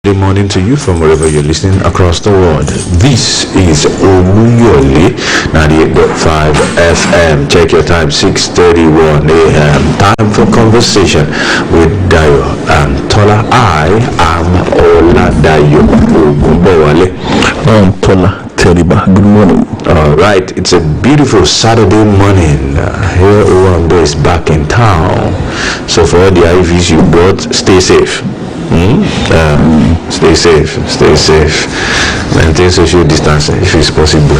Good morning to you from wherever you're listening across the world. This is Oluyole 98.5 FM. Check your time, 6:31 a.m. Time for conversation with Dayo and Tola. I am Oladayo Ogunbowale. I'm Tola. Good morning. All right, it's a beautiful Saturday morning. Here Owambe is back in town. So for all the IVs you brought, stay safe. Stay safe. Maintain social distancing if it's possible.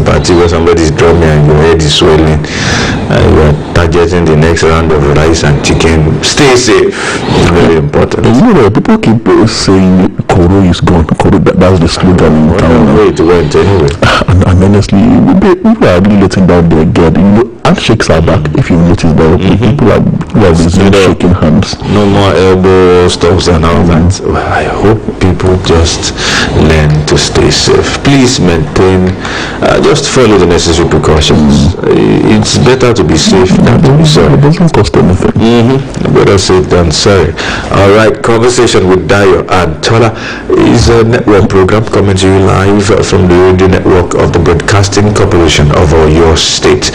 Particularly somebody's drumming and your head is swelling, you are targeting the next round of rice and chicken. Stay safe. It's very important. You know, people keep saying Koro is gone. Koro, that's the slogan in town. Wait anyway. And honestly, people are really letting down their guard. You know, handshakes are back. If you notice that, people are shaking hands. No more elbow stops and all that. I hope people just learn to stay safe. Please maintain, just follow the necessary precautions. It's better to be safe than to be sorry. It doesn't cost anything. Better safe than sorry. All right, conversation with Dayo and Tola is a network program coming to you live from the radio network of the Broadcasting Corporation of Oyo State.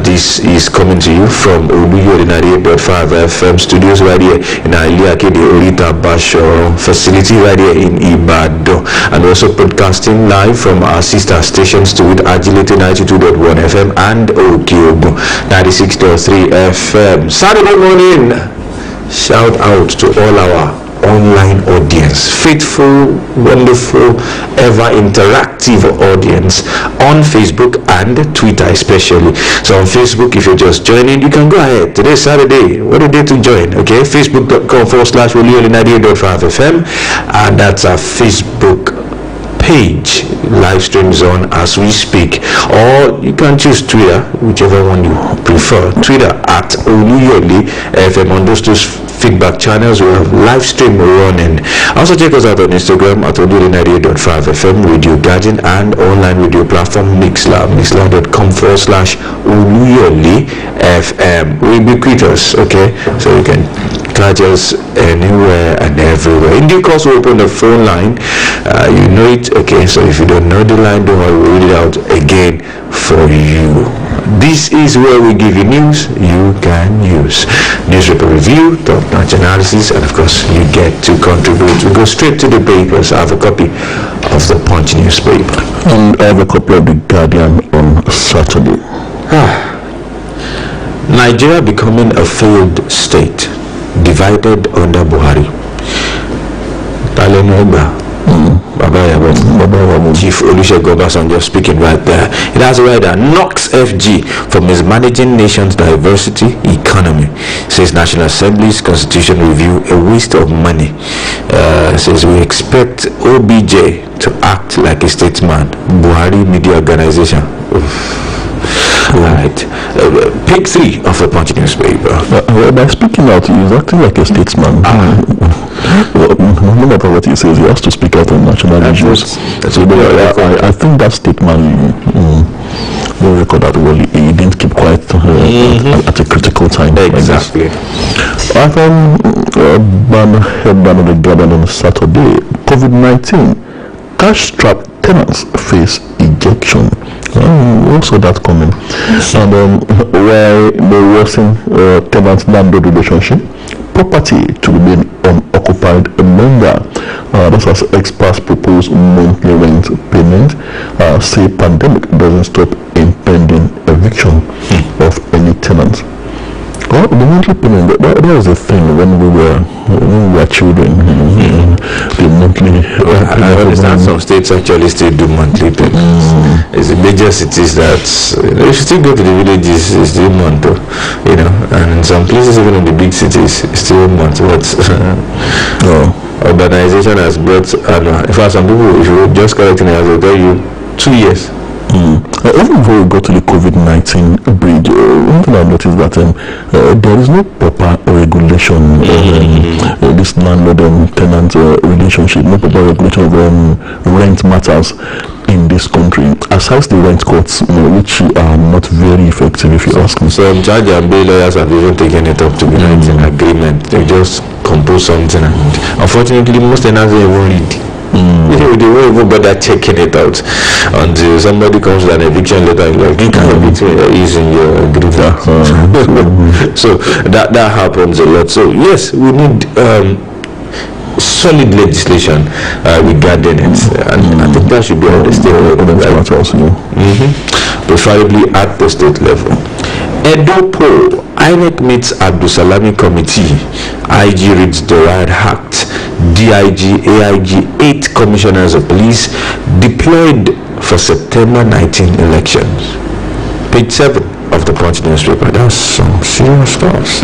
This is coming to you from Oluyole 98.5 FM studios right here in Iliake, the Orita Basho facility right here in Ibadan, and also broadcasting live from our sister stations to it, Agility 92.1 FM and Okiobu 96.3 FM. Saturday morning, shout out to all our online audience, faithful, wonderful, ever interactive audience on Facebook and Twitter especially. So on Facebook, if you're just joining, you can go ahead. Today's Saturday, what a day to join. Okay, facebook.com/Oluyole 98.5 FM, and that's our Facebook page. Live streams on as we speak, or you can choose Twitter, whichever one you prefer. Twitter at Oluyole FM. On those two feedback channels, we have live stream running. Also check us out on Instagram at Oluyole 98.5 FM, Radio Garden, and online radio platform mixler.com/Oluyole FM. Ubiquitous, okay, so you can catch us anywhere and everywhere. In due course, we open the phone line. You know it, okay, so if you don't know the line, don't worry, we'll read it out again for you. This is where we give you news you can use. Newspaper review, top-notch analysis, and of course, you get to contribute. We go straight to the papers. I have a copy of the Punch newspaper. And I have a copy of the Guardian on Saturday. Nigeria becoming a failed state, divided under Buhari. Chief Oluyole just speaking right there. It has right there. Knocks FG for mismanaging nation's diversity economy. Says National Assembly's Constitution Review a waste of money. Says we expect OBJ to act like a statesman. Buhari Media Organization. Right. Page 3 of the Punch newspaper. By speaking out, he's acting like a statesman. No matter what he says, he has to speak out on national issues. So I think that statement, the record that well, he didn't keep quiet at a critical time. Exactly. I found headline of the Guardian on Saturday. COVID-19, cash-strapped tenants face ejection. Also that coming. And why the worsen tenant-landlord relationship, property to remain unoccupied longer. This as experts propose monthly rent payment. Say pandemic doesn't stop impending eviction of any tenants. Oh, the monthly payment, that was a thing when we were children. The monthly. I understand some states actually still do monthly payments. It's the major cities that if you still go to the villages, it's still month, and in some places, even in the big cities, it's still month. But urbanization has brought. In fact, some people, if you just correcting it, they'll tell you 2 years. Even before we got to the COVID-19 bridge, one thing I've noticed that there is no proper regulation this landlord and tenant relationship, no proper regulation of rent matters in this country, aside the rent cuts, which are not very effective, if you ask me. So judge and bail lawyers have even taken it up to be writing agreement. They just compose something, and unfortunately, most tenants don't even read. They won't even bother checking it out until somebody comes with an eviction letter and like, you can't evict me, is in your agreement. So that happens a lot. So yes, we need solid legislation regarding it, and I think that should be at the state level, preferably at the state level. Edo poll, INEC meets Abdulsalami committee, IG reads the riot act, DIG, AIG, 8 commissioners of police deployed for September 19 elections. Page 7 of the Punch newspaper. That's some serious stuff.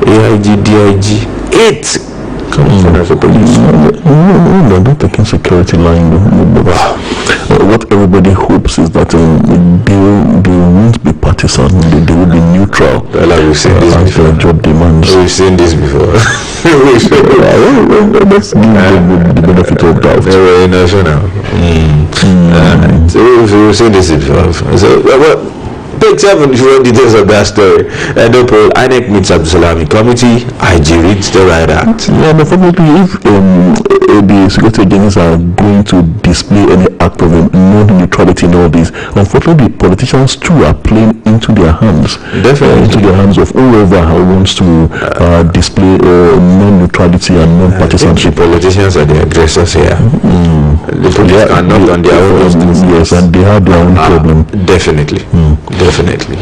AIG, DIG, 8 commissioners of police. They're not taking security line. What everybody hopes is that they won't be partisan. They will be neutral. Well, we've seen this before. Job demands. We've seen this before. Let's give them the benefit of doubt. They were national. We've seen this before. So, page 7 if you want details of that story. Edo poll, INEC meets Abdulsalami committee, IG reads the riot act. Yeah, but probably if the security agencies are going to display any act of non-neutrality in all this, unfortunately the politicians too are playing into their hands. Definitely. Into the hands of whoever wants to display non-neutrality and non-partisanship. The politicians are the aggressors here. The police are not on their own. Yes, and they have their own problem. Definitely. Definitely.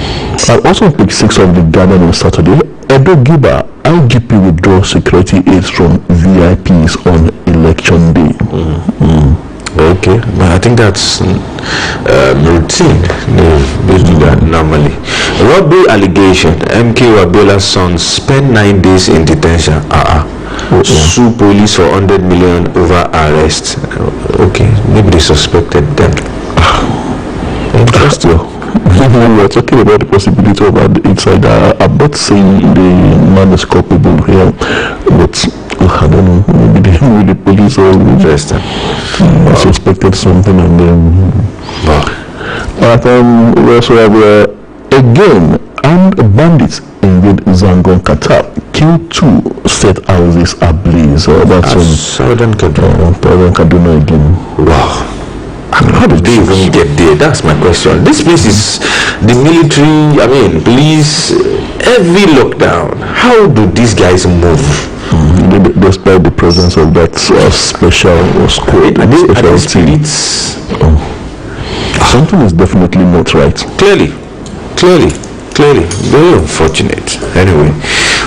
Also on page 6 of the Guardian on Saturday, Edo Giba, IGP withdraws security aids from VIPs on election day. Okay, but I think that's routine. They do that normally. Robbery allegation. MK Wabiola's son spent 9 days in detention. Sue police for 100 million over arrest. Okay, maybe they suspected them. Interesting. We are talking about the possibility of an insider. I'm not saying the man is culpable here, but I don't know. Maybe the police or Interesting. Suspected something and then. Again, armed bandits invade Zangon, Qatar, kill 2, set houses ablaze. That's Southern Kaduna. Southern Kaduna again. Wow. How did they even get there? That's my question. This place is the military, police, every lockdown. How do these guys move? Despite the presence of that special squad, Are they team. spirits? Something is definitely not right. Clearly. Very unfortunate. Anyway,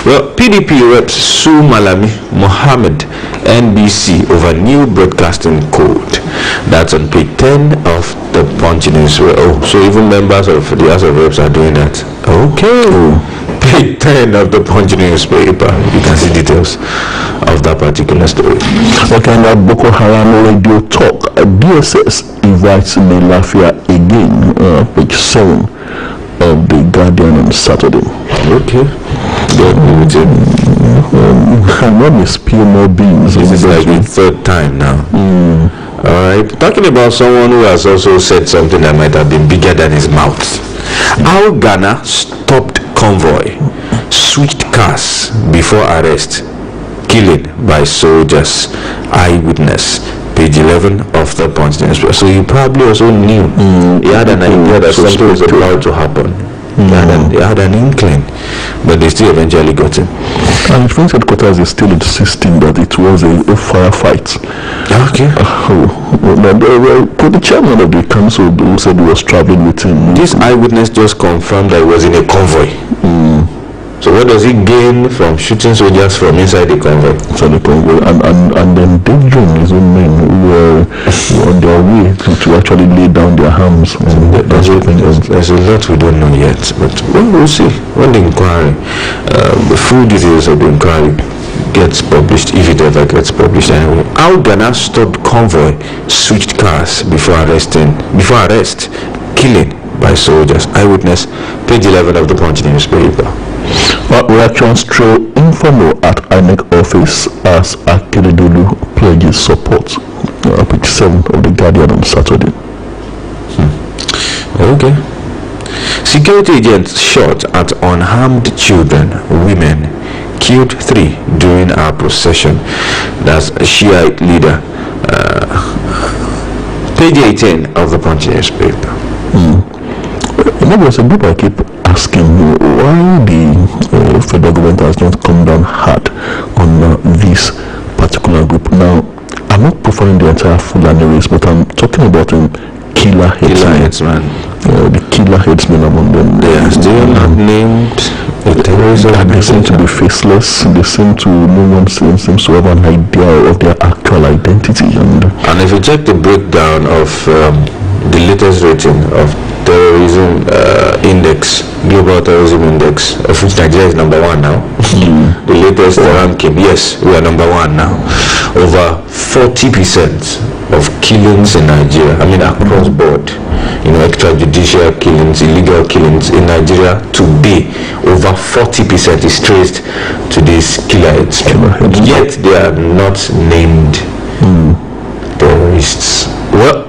well, PDP reps sue Malami Mohammed NBC over new broadcasting code. That's on page 10 of the Punch newspaper. So even members of the House of Reps are doing that. Okay. Page 10 of the Punch newspaper. You can see details of that particular story. Okay, now Boko Haram radio talk. DSS invites Melafia again. Page 7 of the Guardian on Saturday. Okay. Let me spill more beans. This is like the third time now. Alright. Talking about someone who has also said something that might have been bigger than his mouth. How Ghana stopped convoy, switched cars before arrest, killing by soldiers. Eyewitness. Page 11 of the Punch newspaper. So you probably also knew. He had an idea that something was about to happen. He had an inkling, but they still eventually got him. And Defense Headquarters is still insisting that it was a firefight. Okay. The chairman of the council who said he was traveling with him. This eyewitness just confirmed that he was in a convoy. So what does he gain from shooting soldiers from inside the convoy? And then David and his own men who were on their way to actually lay down their arms. There's a lot we don't know yet, but we'll see when the inquiry, the full details of the inquiry gets published, if it ever gets published anyway. How Ghana stopped convoy, switched cars before arrest, killing by soldiers. Eyewitness, page 11 of the Punch newspaper. Reactions through informal at INEC office as Akeredolu pledges support. Page 7 of the Guardian on Saturday. Okay. Security agents shot at unarmed children, women, killed 3 during our procession. That's a Shiite leader. Page 18 of the Punch newspaper. Maybe some people keep asking why the federal government has not come down hard on this particular group. Now, I'm not profiling the entire Fulani race, but I'm talking about killer headsmen. The killer headsmen among them. They are still not named. They seem to be faceless. They seem to, no one seems to have an idea of their actual identity. And if you check the breakdown of the latest rating of terrorism index, global terrorism index, of which Nigeria is number 1 now. The latest ranking, yes, we are number 1 now. Over 40% of killings in Nigeria, I mean across board, extrajudicial killings, illegal killings in Nigeria today, over 40% is traced to these killer heads. Yet they are not named terrorists. Well,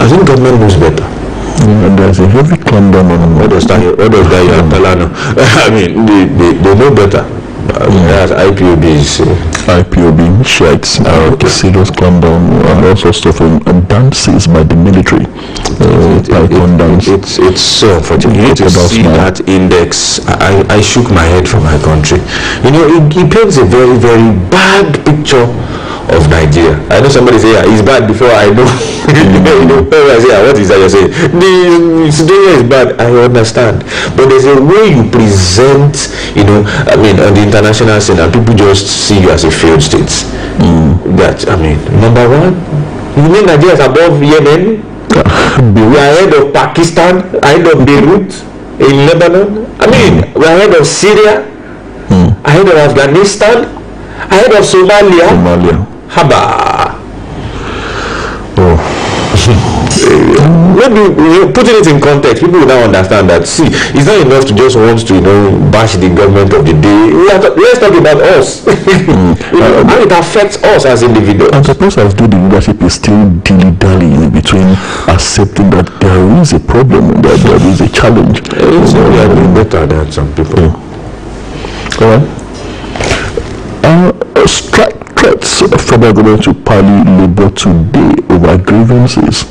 I think government knows better. There's a heavy clampdown on what does that Tola know? I mean, they know better. That's IPOB Shiites, serious clampdown and all sorts of dances by the military. It's so unfortunate to see that index. I shook my head for my country. It paints a very, very bad picture of Nigeria. I know somebody say it's bad before I know. I say, what is that you're saying? The situation is bad. I understand, but there's a way you present, on the international scene, and people just see you as a failed state. Number 1, you mean Nigeria is above Yemen? We are ahead of Pakistan, ahead of Beirut in Lebanon. We are ahead of Syria, ahead of Afghanistan, ahead of Somalia. Haba. Maybe putting it in context, people will now understand that. See, it's not enough to just want to bash the government of the day. Let's talk about us. How it affects us as individuals. And suppose as though the leadership is still dilly-dallying between accepting that there is a problem, that there is a challenge. It's doing better than some people. Strike threats federal government to parley labor today over grievances.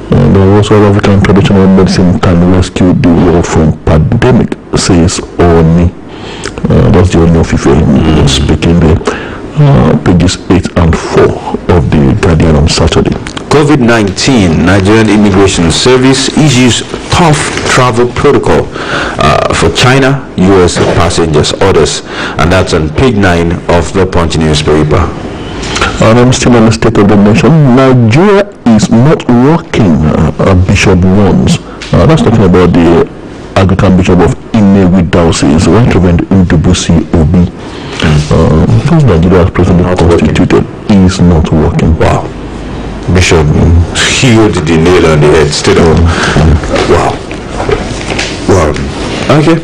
The World African Traditional Medicine can rescue the world from pandemic, says Oni. That's the Oni of Ife speaking there. Pages 8 and 4 of the Guardian on Saturday. COVID-19, Nigerian Immigration Service issues tough travel protocol for China, US passengers, orders, and that's on page 9 of the Punch newspaper. And I'm still on the state of the nation. Nigeria is not working, Bishop warns. That's talking about the Anglican Bishop of Inewi Diocese, Right Reverend Ndubuisi Obi. Because Nigeria as presently constituted is not working. Wow. Bishop hewed the nail on the head straight up. Wow. Okay.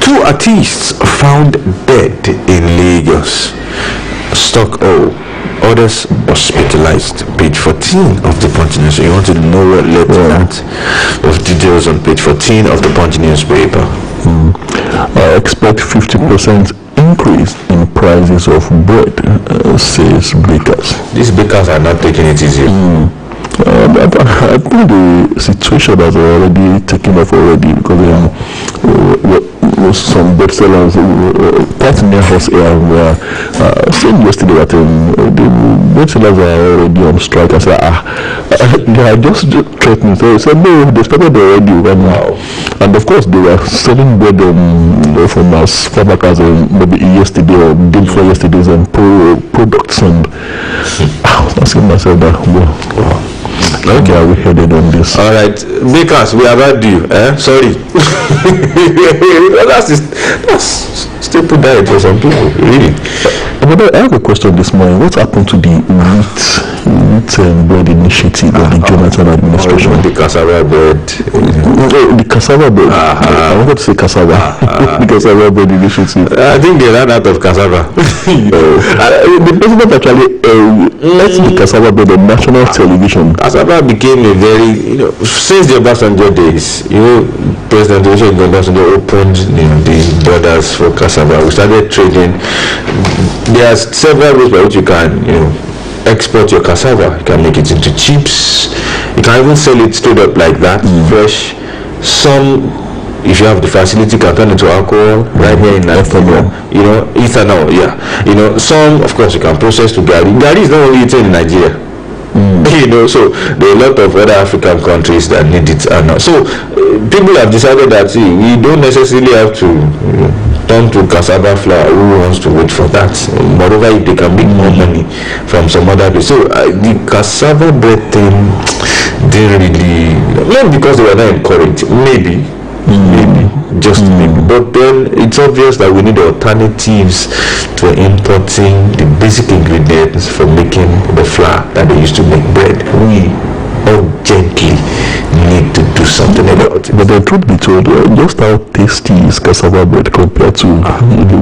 2 artists found dead in Lagos. Others hospitalized. Page 14 of the Punch newspaper. So you want to know what led to that? Of details on page 14 of the Punch newspaper. I expect 50% increase in prices of bread, says bakers. These bakers are not taking it easy. I think the situation has already taken off already, because some bestsellers quite near us here were saying yesterday that the bestsellers are already on strike. I said, they are just threatening. So I said, no, they started already. And of course, they were selling bread from as far back as maybe yesterday or day before yesterday's products. And I was asking myself that, okay, are we headed on this? All right, bakers, we have heard you. Sorry. that's staple diet for some people, really. But I have a question this morning. What happened to the wheat bread initiative of the Jonathan administration. The cassava bread. The cassava bread. I wanted to say cassava. The cassava bread initiative. I think they ran out of cassava. The president actually let the cassava bread on national television. Cassava became a very, since the Obasanjo days, President Obasanjo opened the borders for cassava. We started trading. There are several ways by which you can, export your cassava. You can make it into chips. You can even sell it straight up like that, fresh. Some, if you have the facility, can turn into alcohol right here in Nigeria. Ethanol. Yeah. Some, of course, you can process to gari. Gari is not only eaten in Nigeria. So there are a lot of other African countries that need it and not. So people have decided that we don't necessarily have to turn to cassava flour. Who wants to wait for that? Moreover, if they can make more money from some other place. So the cassava bread thing didn't really, maybe because they were not encouraged, maybe, just maybe. But then it's obvious that we need alternatives to importing the basic ingredients for making the flour that they used to make bread. We urgently need to do something about it. But the truth be told, just how tasty is cassava bread compared to the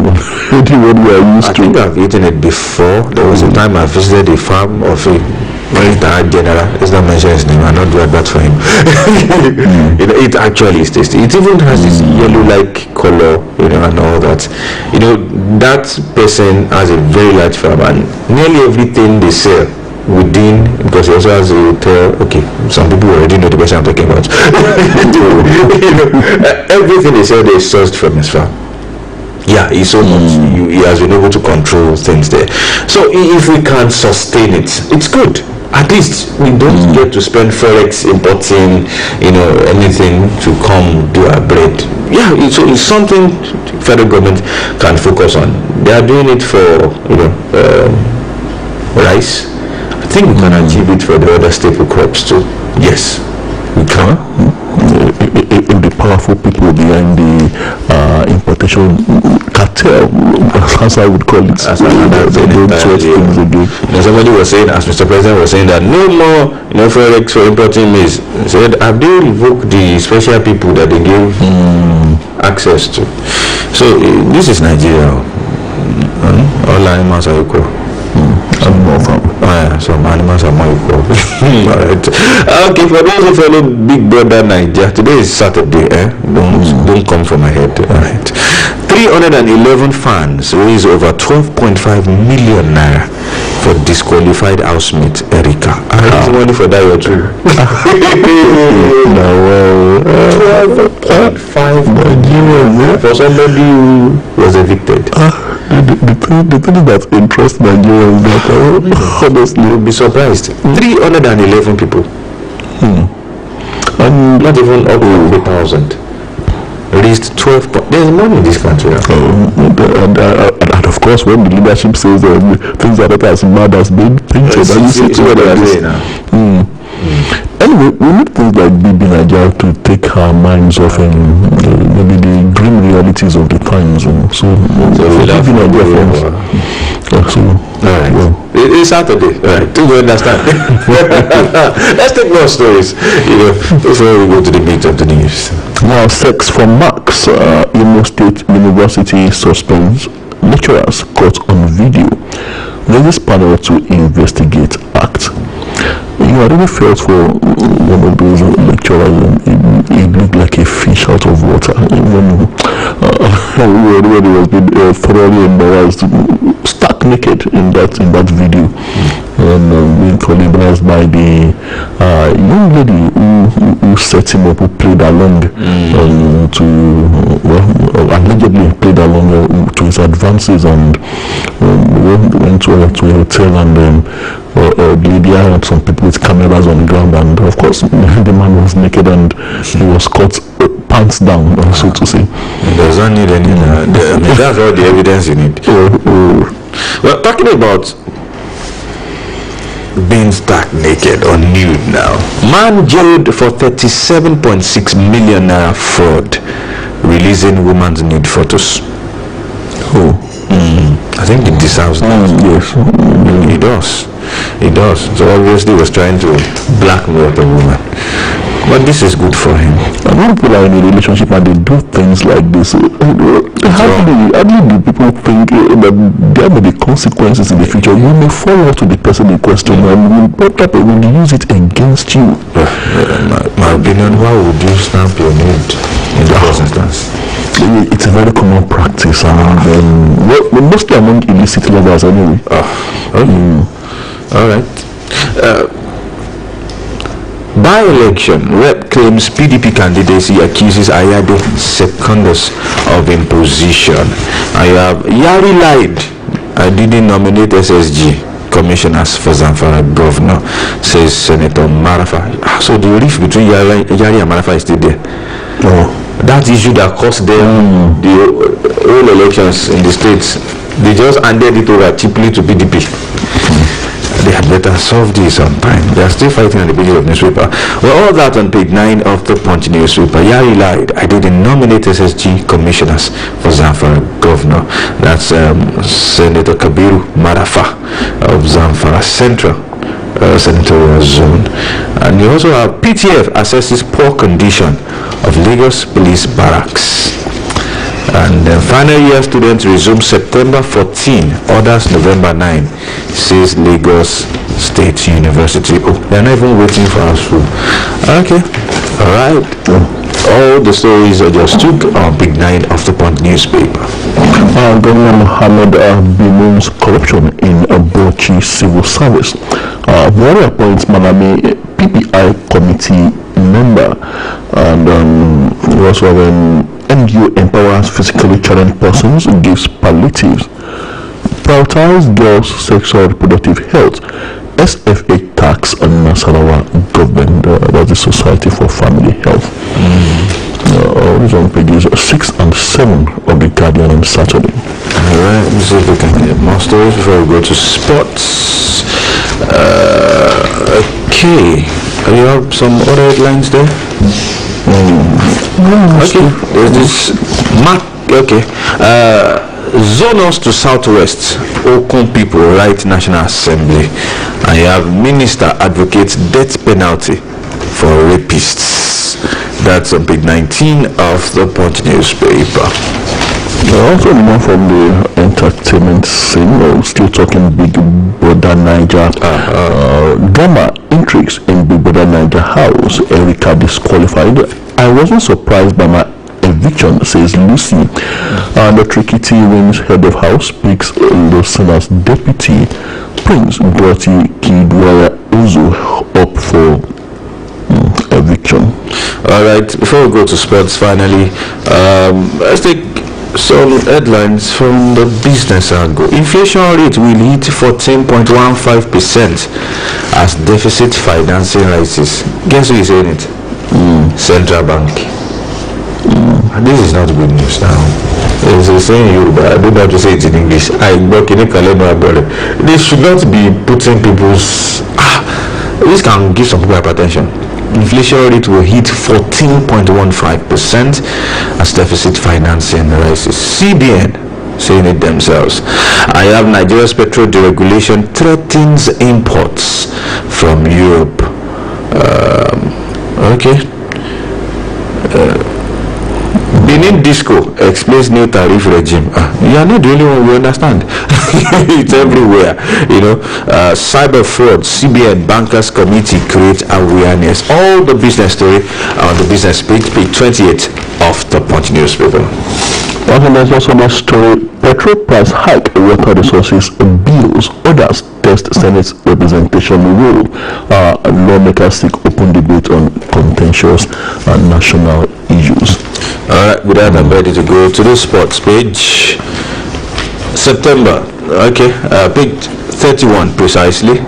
one we are used to? I think I've eaten it before. There was a time I visited a farm of a retired general. Let's not mention his name. I not do that for him. It actually is tasty. It even has this yellow-like color, and all that. That person has a very large farm, and nearly everything they sell within, because he also has a hotel. Okay, some people already know the person I'm talking about. Everything they sell, they sourced from his farm. Yeah, he's so much. He has been able to control things there. So if we can sustain it, it's good. At least we don't get to spend forex importing, anything to come do our bread. Yeah, it's something federal government can focus on. They are doing it for rice. I think we can achieve it for the other staple crops too. Yes, we can. If the powerful people behind the importation cartel, as I would call it, they don't sweat things again. Somebody was saying, as Mr. President was saying, that no more forex for importing maize. He said, have they revoked the special people that they gave access to? So this is Nigeria. All animals are equal. Some animals are more equal. Alright. Okay, for those who follow Big Brother Nigeria, today is Saturday. Don't come from my head. Alright. 311 fans raised over 12.5 million naira for disqualified housemate Erica. I raised money for that or two. 12.5 million for somebody who was evicted. The thing that interests Nigerians that honestly you'll be surprised. 311 people. And not even up to 3,000. Raised 12. There's money in this country. And of course, when the leadership says things are not as mad as being printed, you see what I say now. Anyway, we need things like BB Nigeria to take our minds off maybe the grim realities of the times. So BB Nigeria fans. Alright. Well, it's Saturday. Alright. Do you understand? Let's take more stories. Before we go to the meat of the news. Now, sex for marks. Imo State University suspends lecturers caught on video. Raises panel to investigate act. I really felt for one of those lecturers. He looked like a fish out of water. When he was being thoroughly embarrassed, stark naked in that video, and being collaborated by the young lady who set him up, who played along allegedly played along to his advances, and went to a hotel, and the lady had some people with cameras on the ground, and of course the man was naked and he was caught pants down, so to say. It doesn't need any. That's all the evidence you need. Well, talking about being stark naked or nude now. Man jailed for 37.6 million naira fraud, releasing woman's nude photos. I think it deserves that. Yes. It does. He does. So obviously he was trying to blackmail the woman. But this is good for him. And when people are in a relationship and they do things like this, how do people think that there may be consequences in the future? You may fall out to the person in question and will use it against you. My opinion, why would you stamp your need in the first instance? It's a very common practice, and mostly among illicit lovers anyway. All right. By-election, Rep claims PDP candidacy accuses Ayade Secondus of imposition. Yari lied. I didn't nominate SSG commissioners for Zamfara governor, says Senator Marafa. So the rift between Yari and Marafa is still there. That issue that cost them the whole elections in the states, they just handed it over cheaply to PDP. They had better solve this on time. They are still fighting on the pages of newspaper. Well, all that on page 9 of the Punch newspaper. Yari lied. I didn't nominate SSG commissioners for Zamfara governor. That's Senator Kabiru Marafa of Zamfara Central Senatorial Zone. And you also have PTF assesses poor condition of Lagos Police Barracks. And then final year students resume September 14, orders November 9, says Lagos State University. Oh, they're not even waiting for us. Okay, all right. All the stories are just took on page 9 of the Punch newspaper. Governor Mohammed Bimon's corruption in Bauchi civil service. Buhari appoints Malami PPI committee member, and also have NGO empowers physically challenged persons, gives palliatives, prioritize girls' sexual reproductive health, SFA tax on Nasarawa government, that's the Society for Family Health. All these on pages 6 and 7 of the Guardian on Saturday. Alright, let me see if we can get more stories before we go to sports. Okay, you have some other headlines there? Okay, there's this map. Okay, zoners to southwest, Okun people write National Assembly, and you have minister advocates death penalty for rapists. That's on page 19 of the Punch newspaper. Also, more from the entertainment scene, still talking Big Brother Niger. Drama intrigues in Big Brother Niger house. Erica disqualified. I wasn't surprised by my eviction, says Lucy. And the Trikiti Wings head of house picks Lucina's deputy Prince Dorothy Kidwaya Uzo up for eviction. All right, before we go to sports, finally, let's take some headlines from the business angle. Inflation rate will hit 14.15% as deficit financing rises. Guess who is saying it? Central Bank. This is not good news now. It's a saying you, but I don't have to say it in English. They should not be putting people's this can give some people hypertension. Inflation rate will hit 14.15% as deficit financing rises. CBN saying it themselves. I have Nigeria's petrol deregulation threatens imports from Europe. Benin Disco explains new tariff regime. You are not the only one who understand. It's everywhere. Cyber fraud, CBN Bankers Committee create awareness. All the business story on the business page 28 of the Punch newspaper. There's also the story: petrol price hike, water resources bills, others test Senate's representation rule. Lawmakers seek open debate on contentious national issues. Alright, with that, I'm ready to go to the sports page. September, page 31 precisely.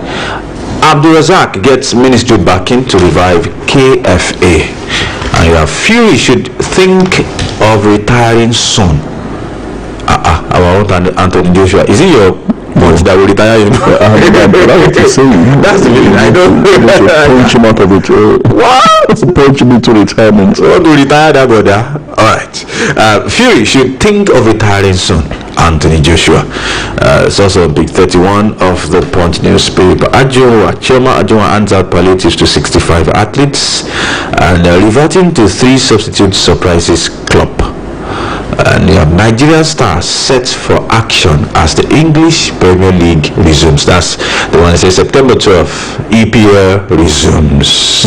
Abdulrazak gets ministry backing to revive KFA. And you have Fury should think of retiring soon. Our own Anthony Joshua. Is it your point that will retire? That's the meaning. I don't punch him out of it. What? Punch him into retirement. So want to retire that brother? Alright. Fury should think of retiring soon. Anthony Joshua. It's also on page 31 of the Punch newspaper. Chioma Ajunwa hands out palliatives to 65 athletes, and reverting to 3 substitute surprises club. And Nigerian stars set for action as the English Premier League resumes. That's the one that says September 12th, EPL resumes.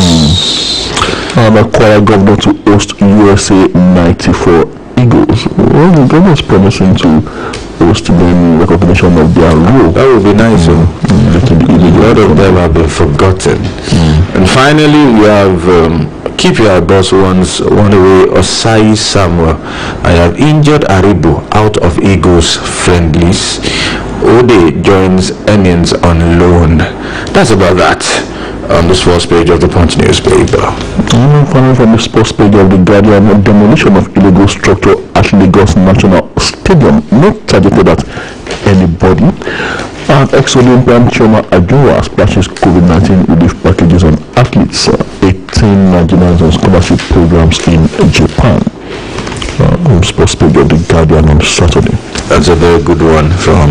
And Kwara governor to host USA 94 Eagles. Well, the governor is promising to host them in recognition of their role. That would be nice. A lot of them have been forgotten. And finally, we have Keep Your Boss one away Osai Samuel. I have injured Aribo out of Eagles friendlies. Ode joins Onions on loan. That's about that on the sports page of the Punch newspaper. Finally, from the sports page of the Guardian, demolition of illegal structure at Lagos National Stadium, not targeted at anybody. And ex-Olympian Chioma Ajunwa splashes COVID-19 relief packages on athletes. 18 Nigerians on scholarship programs in Japan. On sports page of the Guardian on Saturday. That's a very good one from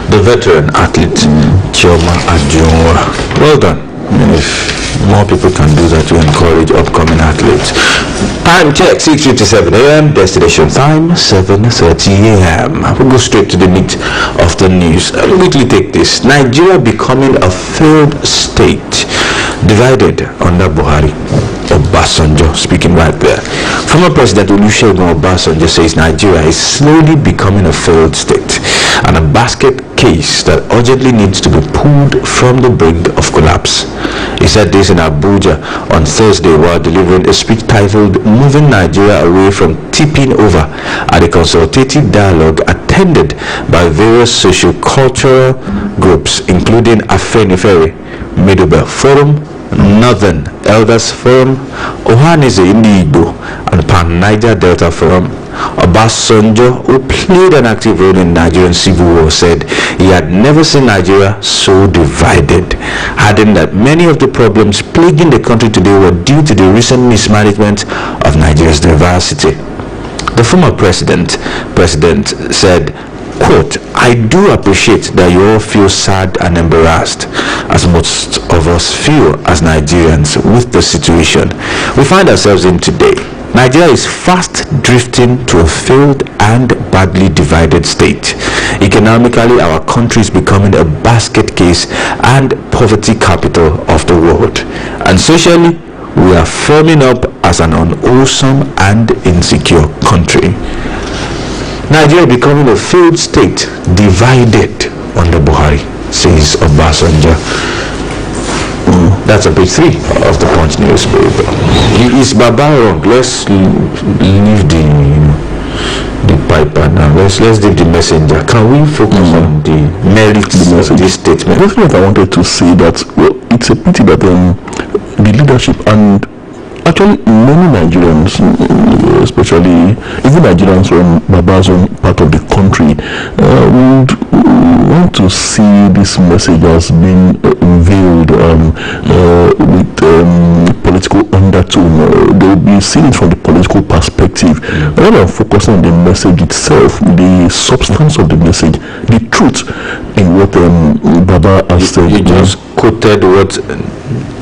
the veteran athlete Chioma Ajunwa. Well done. If more people can do that to encourage upcoming athletes. Time check 6:57 a.m. Destination time 7:30 a.m. We'll go straight to the meat of the news. I'll quickly take this. Nigeria becoming a failed state, divided under Buhari. Obasanjo speaking right there. Former President Oluyole Obasanjo says Nigeria is slowly becoming a failed state and a basket case that urgently needs to be pulled from the brink of collapse. He said this in Abuja on Thursday while delivering a speech titled Moving Nigeria Away from Tipping Over at a consultative dialogue attended by various socio-cultural groups including Afenifere, Middlebelt Forum, Northern Elders Forum, Ohanize Igbo, and Pan Niger Delta Forum. Obasanjo, who played an active role in Nigerian civil war, said he had never seen Nigeria so divided, adding that many of the problems plaguing the country today were due to the recent mismanagement of Nigeria's diversity. The former president said, quote, I do appreciate that you all feel sad and embarrassed, as most of us feel as Nigerians with the situation we find ourselves in today. Nigeria is fast drifting to a failed and badly divided state. Economically, our country is becoming a basket case and poverty capital of the world. And socially, we are firming up as an unwholesome and insecure country. Nigeria becoming a failed state, divided under Buhari, says Obasanjo. That's on page 3 of the Punch newspaper. Is Baba wrong? Let's leave the piper now. Let's leave the messenger. Can we focus on the merits of this statement? That's what I wanted to say, that well, it's a pity that the leadership and actually many Nigerians, especially even Nigerians from Baba's own part of the country, would want to see this message as being veiled with political undertone. They will be seeing it from the political perspective rather than focusing on the message itself, the substance of the message, the truth in what Baba has said. You just quoted what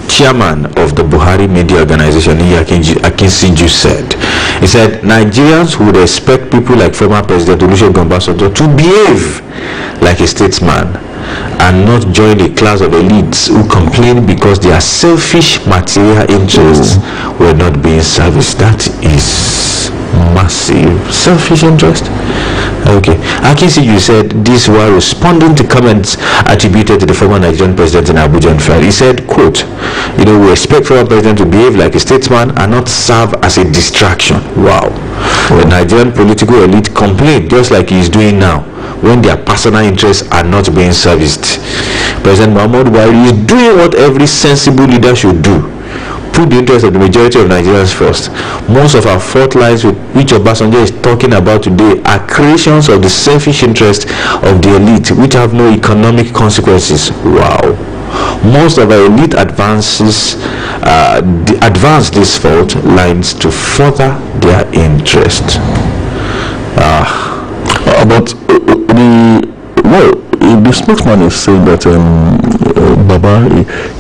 chairman of the Buhari Media Organization, Akinsinju, said. He said Nigerians would expect people like former President Oluyole Obasanjo to behave like a statesman and not join a class of elites who complain because their selfish material interests were not being serviced. That is massive. Selfish interest? Okay. Akinsinju said this while responding to comments attributed to the former Nigerian president in Abuja on Friday. He said, quote, we expect former president to behave like a statesman and not serve as a distraction. Wow. The Nigerian political elite complain just like he is doing now when their personal interests are not being serviced. President Muhammadu Buhari is doing what every sensible leader should do. Put the interest of the majority of Nigerians first. Most of our fault lines with which Obasanjo is talking about today are creations of the selfish interest of the elite which have no economic consequences. Wow. Most of our elite advance these fault lines to further their interest. But The spokesman is saying that Baba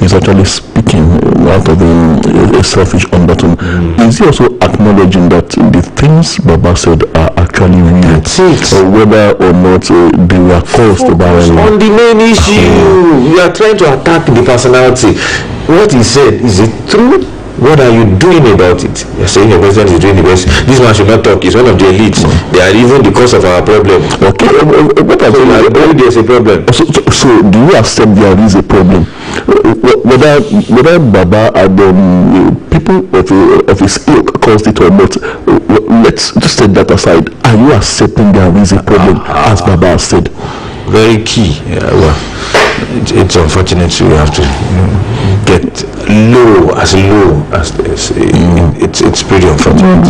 is actually speaking out of a selfish undertone. Is he also acknowledging that the things Baba said are actually real? That's it. Or whether or not they were caused by on the main issue. You are trying to attack the personality. What he said, is it true? What are you doing about it? You're saying your president is doing the best. This man should not talk. He's one of the elites. They are even the cause of our problem. Okay, what are So there's a problem. So do you accept there is a problem? Whether Baba and people of his ilk caused it or not, let's just set that aside. Are you accepting there is a problem, as Baba has said? Very key. Well, it's unfortunate we have to get low as this. It's pretty unfortunate.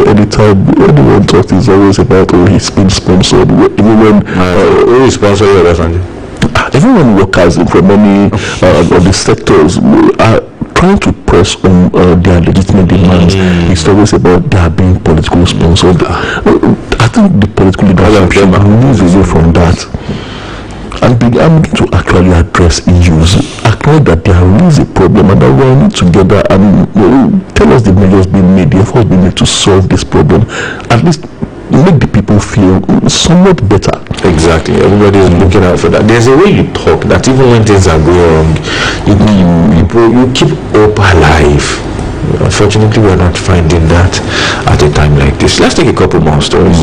Anytime anyone talks, is always about he's been sponsored. Even when who is sponsoring your reference? Even when workers from many of the sectors are trying to press on their legitimate demands, it's always about they are being politically sponsored. I think the political leadership should move away from that and begin to actually address issues, acknowledge that there is a problem and that we are in it together, and tell us the measures being made, the efforts being made to solve this problem, at least make the people feel somewhat better. Exactly. Everybody is looking out for that. There's a way you talk that even when things are going wrong, you keep hope alive. Unfortunately, we're not finding that at a time like this. Let's take a couple more stories.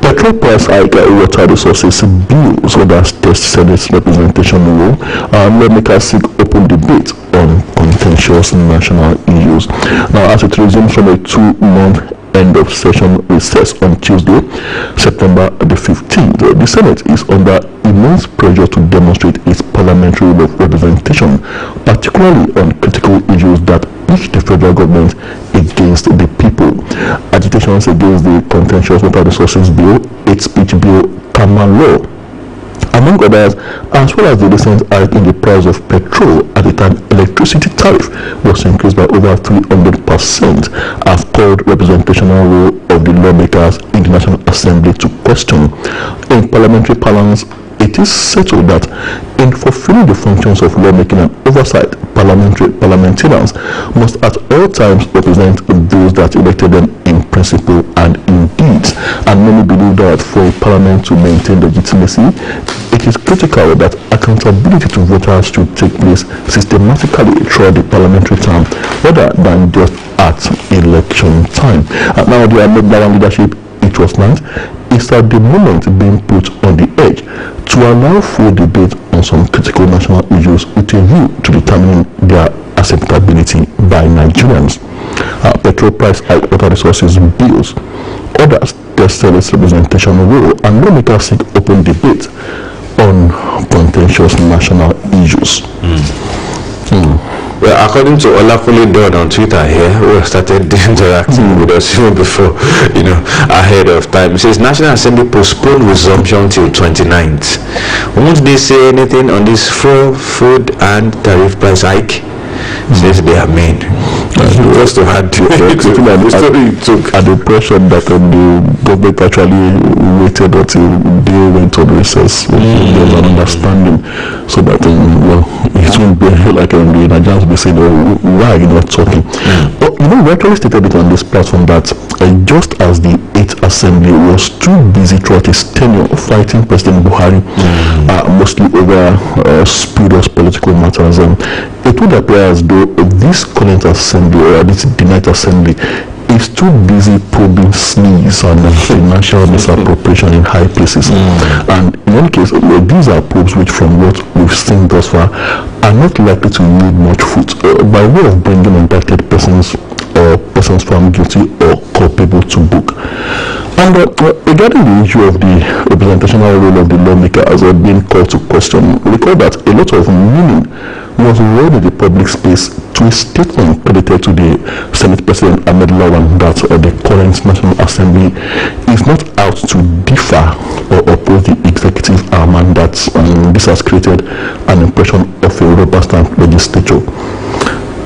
Petrol price hike, water resources bill, so that's the Senate's representation rule. Lawmakers seek open debate on contentious national issues. Now, as it resumes from a 2-month end of session recess on Tuesday, September the 15th, the Senate is under immense pressure to demonstrate its parliamentary representation, particularly on critical issues that push the federal government against the people. Agitations against the contentious water resources bill, hate speech bill, common law, among others, as well as the recent hike in the price of petrol at the time electricity tariff was increased by over 300%, have called representational role of the lawmakers in the National Assembly to question. In parliamentary parlance, it is settled that in fulfilling the functions of lawmaking and oversight, parliamentarians must at all times represent those that elected them in principle and in deeds. And many believe that for a parliament to maintain legitimacy, it is critical that accountability to voters should take place systematically throughout the parliamentary term, rather than just at election time. And now the American leadership, it was not, is at the moment being put on the edge to allow full debate on some critical national issues with a view to determining their acceptability by Nigerians. Petrol price hike, water resources bills, others test Senate's representation role, and lawmakers seek open debate on contentious national issues. Well, according to Oluyole Don on Twitter here, who started interacting with us even before, ahead of time. It says National Assembly postponed resumption till 29th. Won't they say anything on this food and tariff price hike? Since they are made. Just to add to the story it took. And the impression that the government actually waited until they went on recess with an understanding, so that it won't be like the Nigerians will be saying, why are you not talking? But we actually stated it on this platform that just as the 8th Assembly was too busy throughout its tenure fighting President Buhari, mostly over spurious political matters, it would appear as though this current assembly, or this Ninth Assembly, is too busy probing sneeze and financial misappropriation in high places. And in any case, these are probes which, from what we've seen thus far, are not likely to yield much fruit by way of bringing indicted persons or persons found guilty or culpable to book. And regarding the issue of the representational role of the lawmaker as being called to question, recall that a lot of meaning was read in the public space to a statement credited to the Senate President Ahmed Lawan that the current National Assembly is not out to differ or oppose the executive arm, and that this has created an impression of a rubber stamp legislature.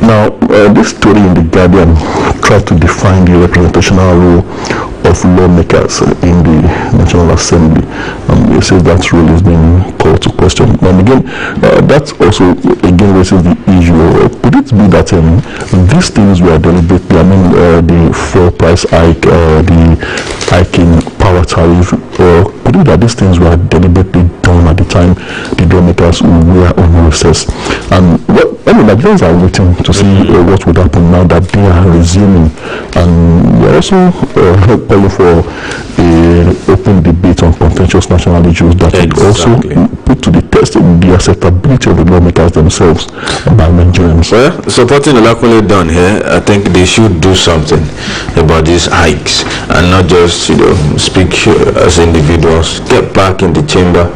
Now, this story in The Guardian tried to define the representational role of lawmakers in the National Assembly. It says that role is being called to question. And again, that also again raises the issue. Could it be that these things were deliberately? I mean, the fuel price hike, the hiking power tariff, could it be that these things were deliberately done at the time the lawmakers were on recess? And Nigerians are waiting to see what would happen now that they are resuming, and we are also calling for an open debate on contentious national issues that would also put to the test the acceptability of the lawmakers themselves by Nigerians. Well, supporting Olakunle done here, I think they should do something about these hikes and not just speak as individuals. Get back in the chamber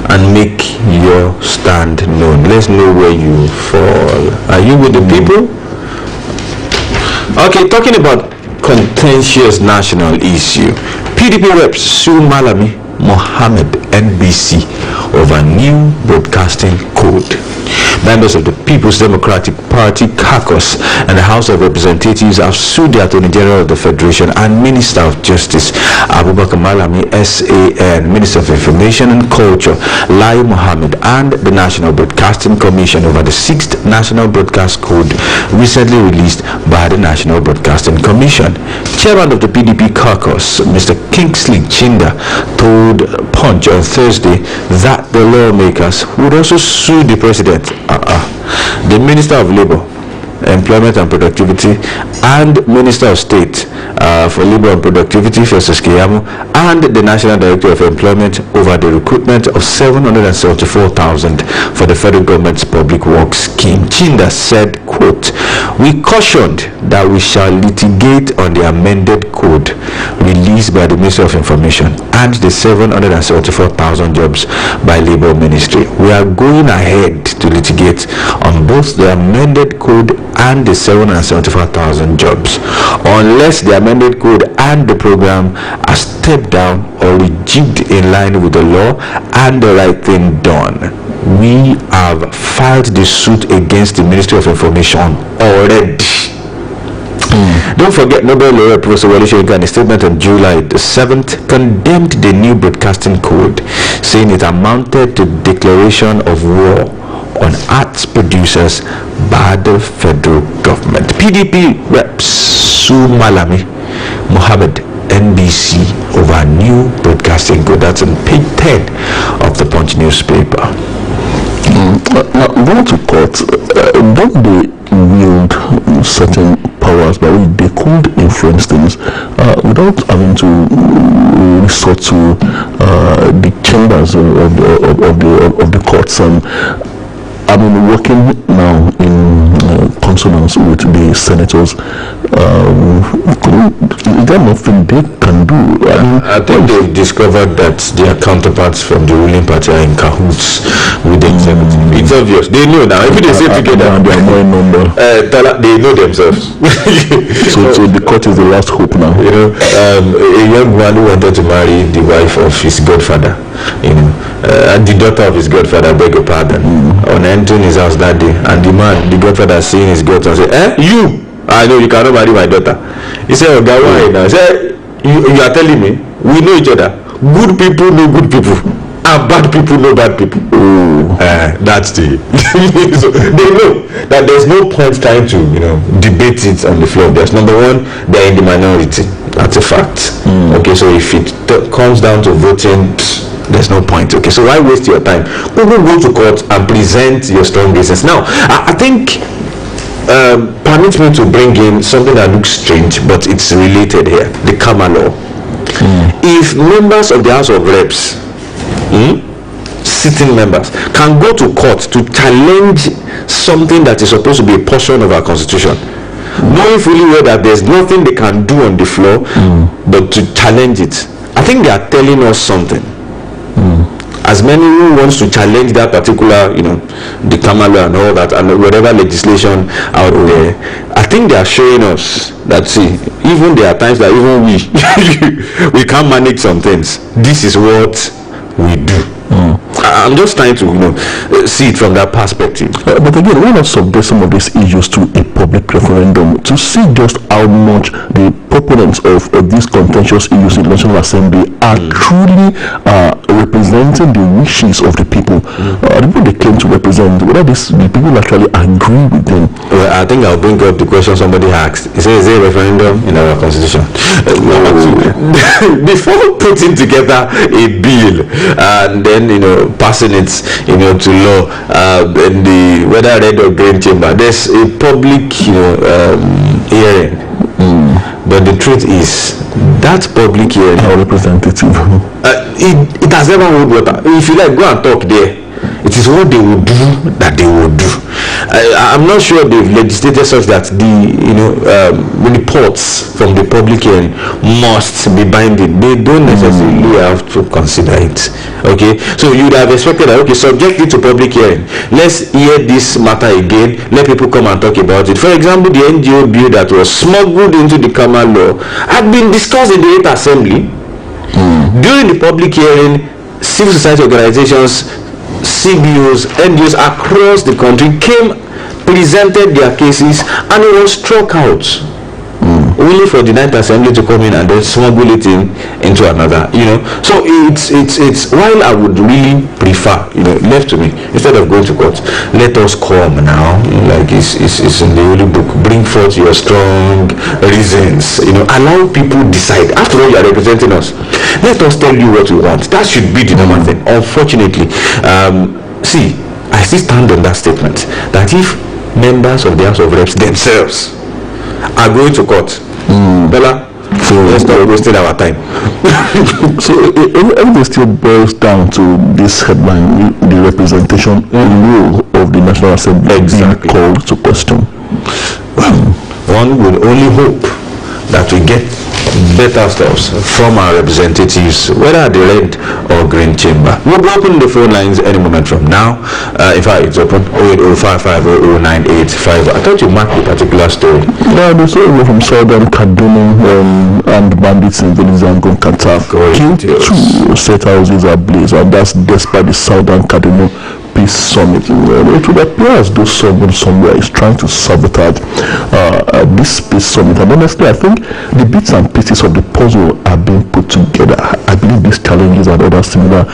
and make your stand known. Let's know where you fall. Are you with the people? Okay, talking about contentious national issue, PDP reps sue Malami Mohammed NBC over new broadcasting code. Members of the People's Democratic Party caucus and the House of Representatives have sued the Attorney General of the Federation and Minister of Justice Abubakar Malami SAN, Minister of Information and Culture Lai Mohammed, and the National Broadcasting Commission over the 6th National Broadcast Code recently released by the National Broadcasting Commission. Chairman of the PDP caucus, Mr. Kingsley Chinda, told Punch on Thursday that the lawmakers would also sue the president, the Minister of Labour, Employment and Productivity, and Minister of State for Labour and Productivity, Festus Keyamo, and the National Director of Employment over the recruitment of 774,000 for the federal government's public works scheme. Chinda said, quote, "We cautioned that we shall litigate on the amended code released by the Ministry of Information and the 774,000 jobs by Labour Ministry. We are going ahead to litigate on both the amended code and the 774,000 jobs. Unless the amended code and the program are stepped down or rejigged in line with the law and the right thing done, we have filed the suit against the Ministry of Information already." Don't forget, Nobel laureate Professor Oluyole in a statement on July the 7th condemned the new broadcasting code, saying it amounted to declaration of war on arts producers by the federal government. PDP reps sue Malami Mohammed NBC over new broadcasting code. That's on page 10 of the Punch newspaper. Now, going to court, don't they wield certain powers by which they could influence things without having to resort to the chambers of the courts? I've been working now in consonance with the senators. Is there nothing they can do? I think they discovered that their counterparts from the ruling party are in cahoots with the executive. It's obvious. They know now. If they say together, they are more in number. They know themselves. So the court is the last hope now. A young man who wanted to marry the wife of his godfather, and the daughter of his godfather, beg your pardon, on entering his house that day, and the godfather seeing his daughter and say, you, I know you cannot marry my daughter. He said, okay, why now? He said, you are telling me we know each other. Good people know good people, and bad people know bad people. That's the so they know that there's no point trying to debate it on the floor. There's number one, they're in the minority. That's a fact. Okay, so if it comes down to voting, there's no point. Okay, so why waste your time? Go to court and present your strong reasons. Now, I think permit me to bring in something that looks strange, but it's related here: the Kama law. If members of the House of Reps, sitting members, can go to court to challenge something that is supposed to be a portion of our constitution, knowing fully well that there's nothing they can do on the floor but to challenge it, I think they are telling us something. As many who wants to challenge that particular, the Kama law and all that, and whatever legislation out there, I think they are showing us that, see, even there are times that even we can't manage some things. This is what we do. I'm just trying to see it from that perspective. But again, why not subject some of these issues to a public referendum to see just how much the proponents of these contentious issues in the National Assembly are truly representing the wishes of the people, the people they claim to represent, whether the people actually agree with them. Well, I think I'll bring up the question somebody asked. He says, is there a referendum in our constitution? Before putting together a bill and then passing it to law, in the whether red or green chamber, there's a public hearing. But the truth is that public hearing, our representative, it has never hold water. If you like, go and talk there. It is what they will do that they will do. I'm not sure they've legislated such that the reports from the public hearing must be binding. They don't necessarily have to consider it. Okay, so you would have expected that, okay, subject it to public hearing. Let's hear this matter again. Let people come and talk about it. For example, the NGO bill that was smuggled into the common law had been discussed in the 8th Assembly. During the public hearing, civil society organizations, CBOs, NGOs across the country came, presented their cases, and it was struck out. Only for the 9th Assembly to come in and then smuggle it into another. So it's while I would really prefer, left to me, instead of going to court, let us come now, like it's in the Holy Book, bring forth your strong reasons, allow people decide. After all, you are representing us. Let us tell you what we want. That should be the normal thing. Unfortunately, see, I still stand on that statement that if members of the House of Reps themselves are going to court, Bella, so let's not wasting our time. So everything still boils down to this headline: the representation role of the National Assembly being called to question. One would only hope that we get better stuff from our representatives, whether at the red or green chamber. We'll open the phone lines any moment from now. In fact, it's open 08055009855. I thought you marked a particular story. Yeah, the story from Southern Kaduna and bandits in village Zangon Qatar killed 2 state houses ablaze, and that's despite the Southern Kaduna Peace Summit. It would appear as though someone somewhere is trying to sabotage this peace summit. And honestly, I think the bits and pieces of the puzzle are being put together. I believe these challenges and other similar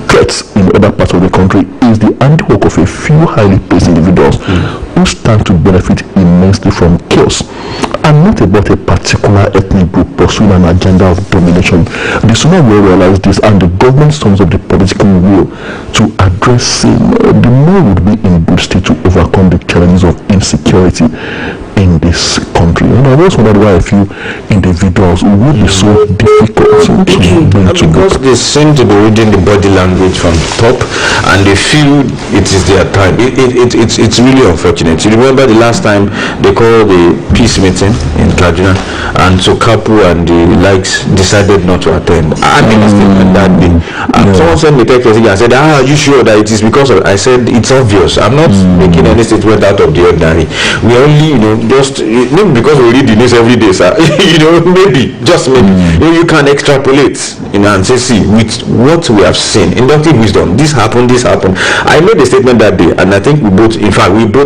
threats in other parts of the country is the handiwork of a few highly placed individuals who stand to benefit immensely from chaos, and not about a particular ethnic group pursuing an agenda of domination. The sooner we realize this and the government sums up the political will to address it, the more would be in good state to overcome the challenges of insecurity in this country. And I always wondered why a few individuals would be so difficult to bring to because they seem to be reading the body language from top, and they feel it is their time. It's really unfortunate. You remember the last time they called the peace meeting in Kaduna, and Sokapu and the likes decided not to attend. I made a statement that day, and someone sent me a text message and said, are you sure that it is because of? I said, it's obvious. I'm not making any statement out of the ordinary. We only just maybe because we read the news every day, sir. Maybe just maybe you can extrapolate and say, see, with what we have seen, inductive wisdom, this happened. I made a statement that day, and I think we both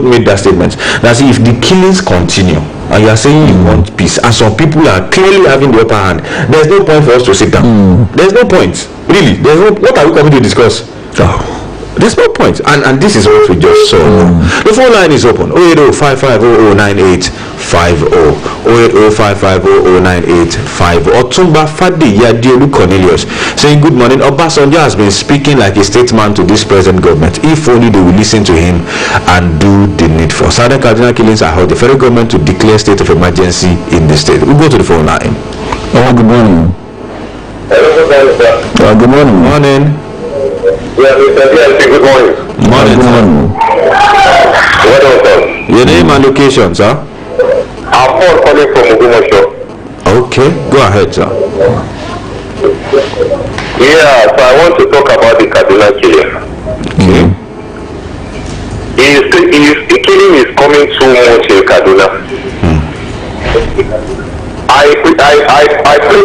made that statement, that see, if the killings continue and you are saying you want peace, and some people are clearly having the upper hand, there's no point for us to sit down. There's no point, really. What are we coming to discuss? There's no point, and this is what we just saw. The phone line is open: 08055009850, 08055009850. Otumba Fadi Yadiolu Cornelius saying, good morning. Obasanjo has been speaking like a statesman to this present government. If only they will listen to him and do the needful. Southern Cardinal killings are held the federal government to declare state of emergency in the state. We'll go to the phone line. Good morning. Good morning. Morning. Yeah, Mr. DLP, good morning. Morning. Your name and location, sir? I'm Paul calling from Ogumosho. Okay, go ahead, sir. Yeah, so I want to talk about the Kaduna killing. Okay. The killing is coming too much in Kaduna. I pray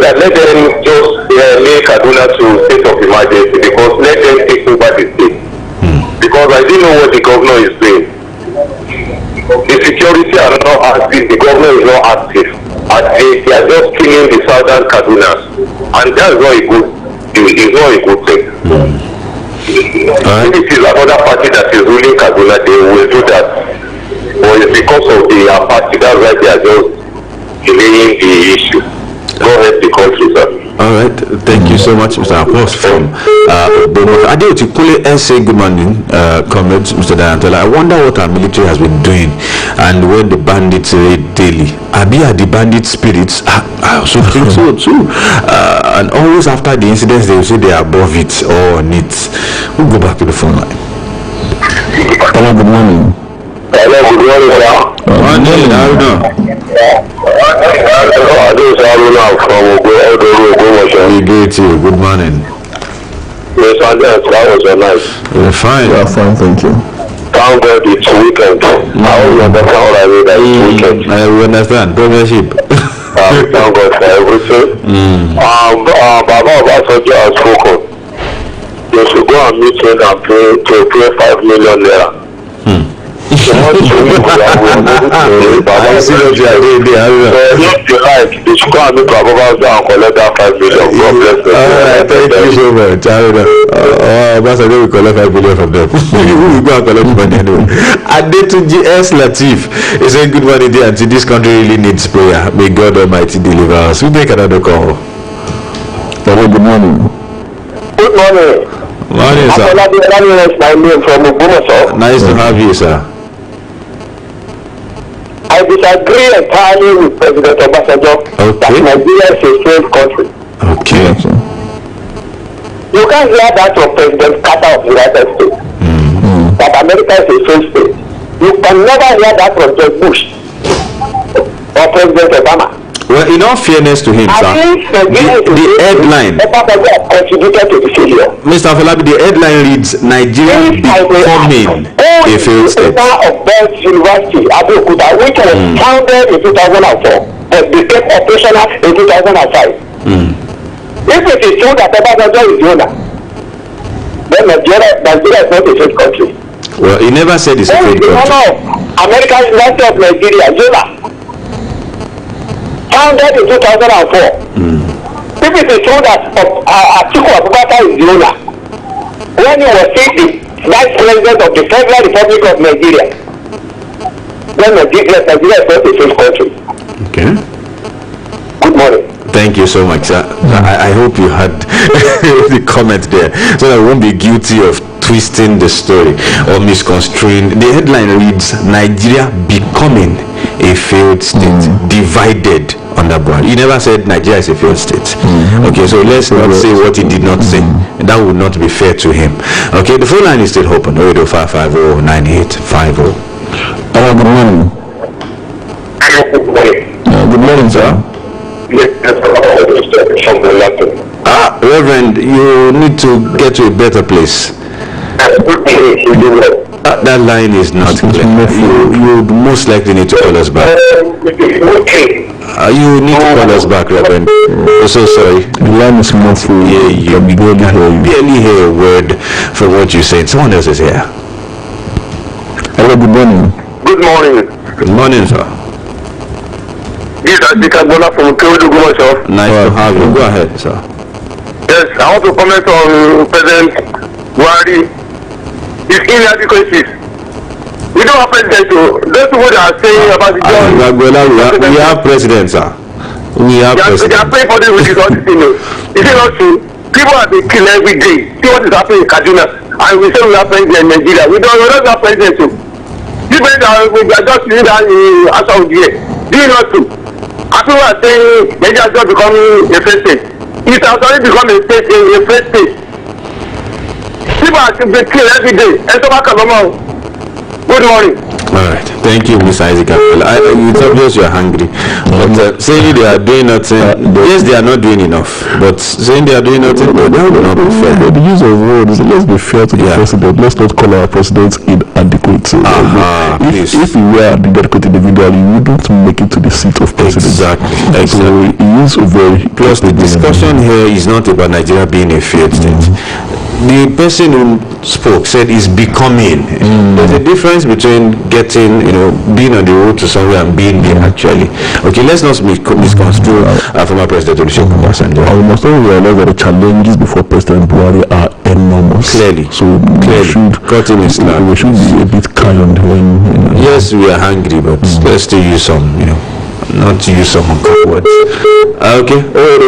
that let them just make Kaduna to state of emergency, because let them take over the state. Because I didn't know what the governor is doing. The security are not active, the governor is not active. they are just killing the southern Kaduna, and that's not a good. It's not a good thing. If it is another party that is ruling Kaduna, they will do that. But it's because of the party, that's why they are just delaying the issue. Go ahead, the country, sir. All right, thank you so much, Mr. Apos from Bomo. Adeoti Kule say good morning, comrades, Mr. Tola. I wonder what our military has been doing, and when the bandits raid daily. Abi are the bandit spirits? I also think so too. And always after the incidents, they will say they are above it or on it. We'll go back to the phone line. Hello, good morning. Hello, good morning, sir. Morning, Haruna. We greet you. Good morning. Yes, that was nice. We're fine. We are fine, thank you. Thank God it's weekend. I don't understand what I mean by weekend. I understand. Premiership. Thank God for everything. Baba Obasanjo has spoken. They should go and meet him and pay 5 million naira. I see what you are doing there. If you like, they should go and meet Baba Obasanjo and collect that 5 million. God bless them. Alright, thank you so much. Obasanjo will collect 5 million from them. We will go and collect money anyway. Adetunji S. Latif is saying good morning dear auntie. This country really needs prayer. May God Almighty deliver us. We make another call. Hello, good morning. Good morning. Morning, sir. My name from Ogbomoso. Nice to have you, sir. I disagree entirely with President Obasanjo that Nigeria is a failed country. Okay. You can't hear that from President Carter of the United States. That America is a failed state. You can never hear that from George Bush or President Obama. Well, in all fairness to him, sir, the headline, contributed to the failure. Mr. Falabi, the headline reads Nigeria becoming a failed state. Of Bell's University, Abeokuta, which was founded in 2004 but became operational in 2005. If it is true that Obasanjo is the owner, then Nigeria is not a failed country. Well, he never said it's a failed country. American University of Nigeria, Yola, founded in 2004. If it is true that Atiku Abubakar is the owner, when he was the vice president of the Federal Republic of Nigeria, then Nigeria is not a failed country. Okay. Good morning. Thank you so much, sir. I hope you had the comment there, so that I won't be guilty of twisting the story or misconstruing. The headline reads Nigeria becoming a failed state, divided under Buhari. He never said Nigeria is a failed state. Okay, so let's not say what he did not say. That would not be fair to him. Okay, the phone line is still open. 085509850. Hello, good morning. Good morning. Good morning, sir. Reverend, you need to get to a better place. That line is not clear. You would most likely need to call us back. You need to call us back, Reverend. So sorry. The line is muffled. Yeah, you can barely hear a word from what you said. Someone else is here. Hello, good morning. Good morning. Good morning, sir. This is Adikabola from Ogbomoso. Nice to have you. Go ahead, sir. Yes, I want to comment on President Buhari. His inadequacies. We don't have president. Those people that are saying about the job. We have president, sir. We have president. They are paying for this with all this thing. Is it not true? People are being killed every day. See what is happening in Kaduna. And we say we have president in Nigeria. We don't have president too. These people are just using that as of the year. Do you not true? As people are saying Nigeria is not becoming a first state. It has already become a first state. People are being killed every day. And so back along. Good morning. All right. Thank you, Mr. Isaac. It's obvious you're hungry. But saying they are doing nothing, yes, they are not doing enough. But saying they are doing nothing, that would not be fair. The use of words, let's be fair to the president. Let's not call our president inadequate. If he were an inadequate individual, he wouldn't make it to the seat of president. Exactly. So he is very... Plus, the discussion here is not about Nigeria being a failed state. the person who spoke said is becoming. There's a difference between getting, being on the road to somewhere and being there actually. Okay, let's not misconstrue former President Oluyole. We must also realize that the challenges before President Buhari are enormous. Clearly. So we should cut him his slack. We should be a bit kind when. Yes, we are hungry, but let's still use some, not to use some words. Okay,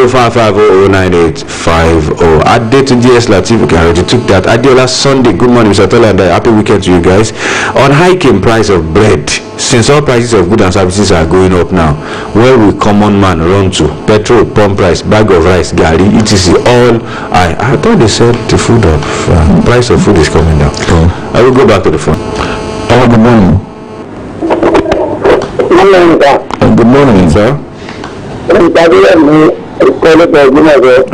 005509850. Adetunji DS Latif, okay, I already took that. Adiola Sunday, good morning, Mr. Tola, and happy weekend to you guys. On hiking price of bread, since all prices of goods and services are going up now, where will common man run to? Petrol, pump price, bag of rice, gari, etc. All I thought they said the food of price of food is coming down. I will go back to the phone. Good morning. Good morning, sir.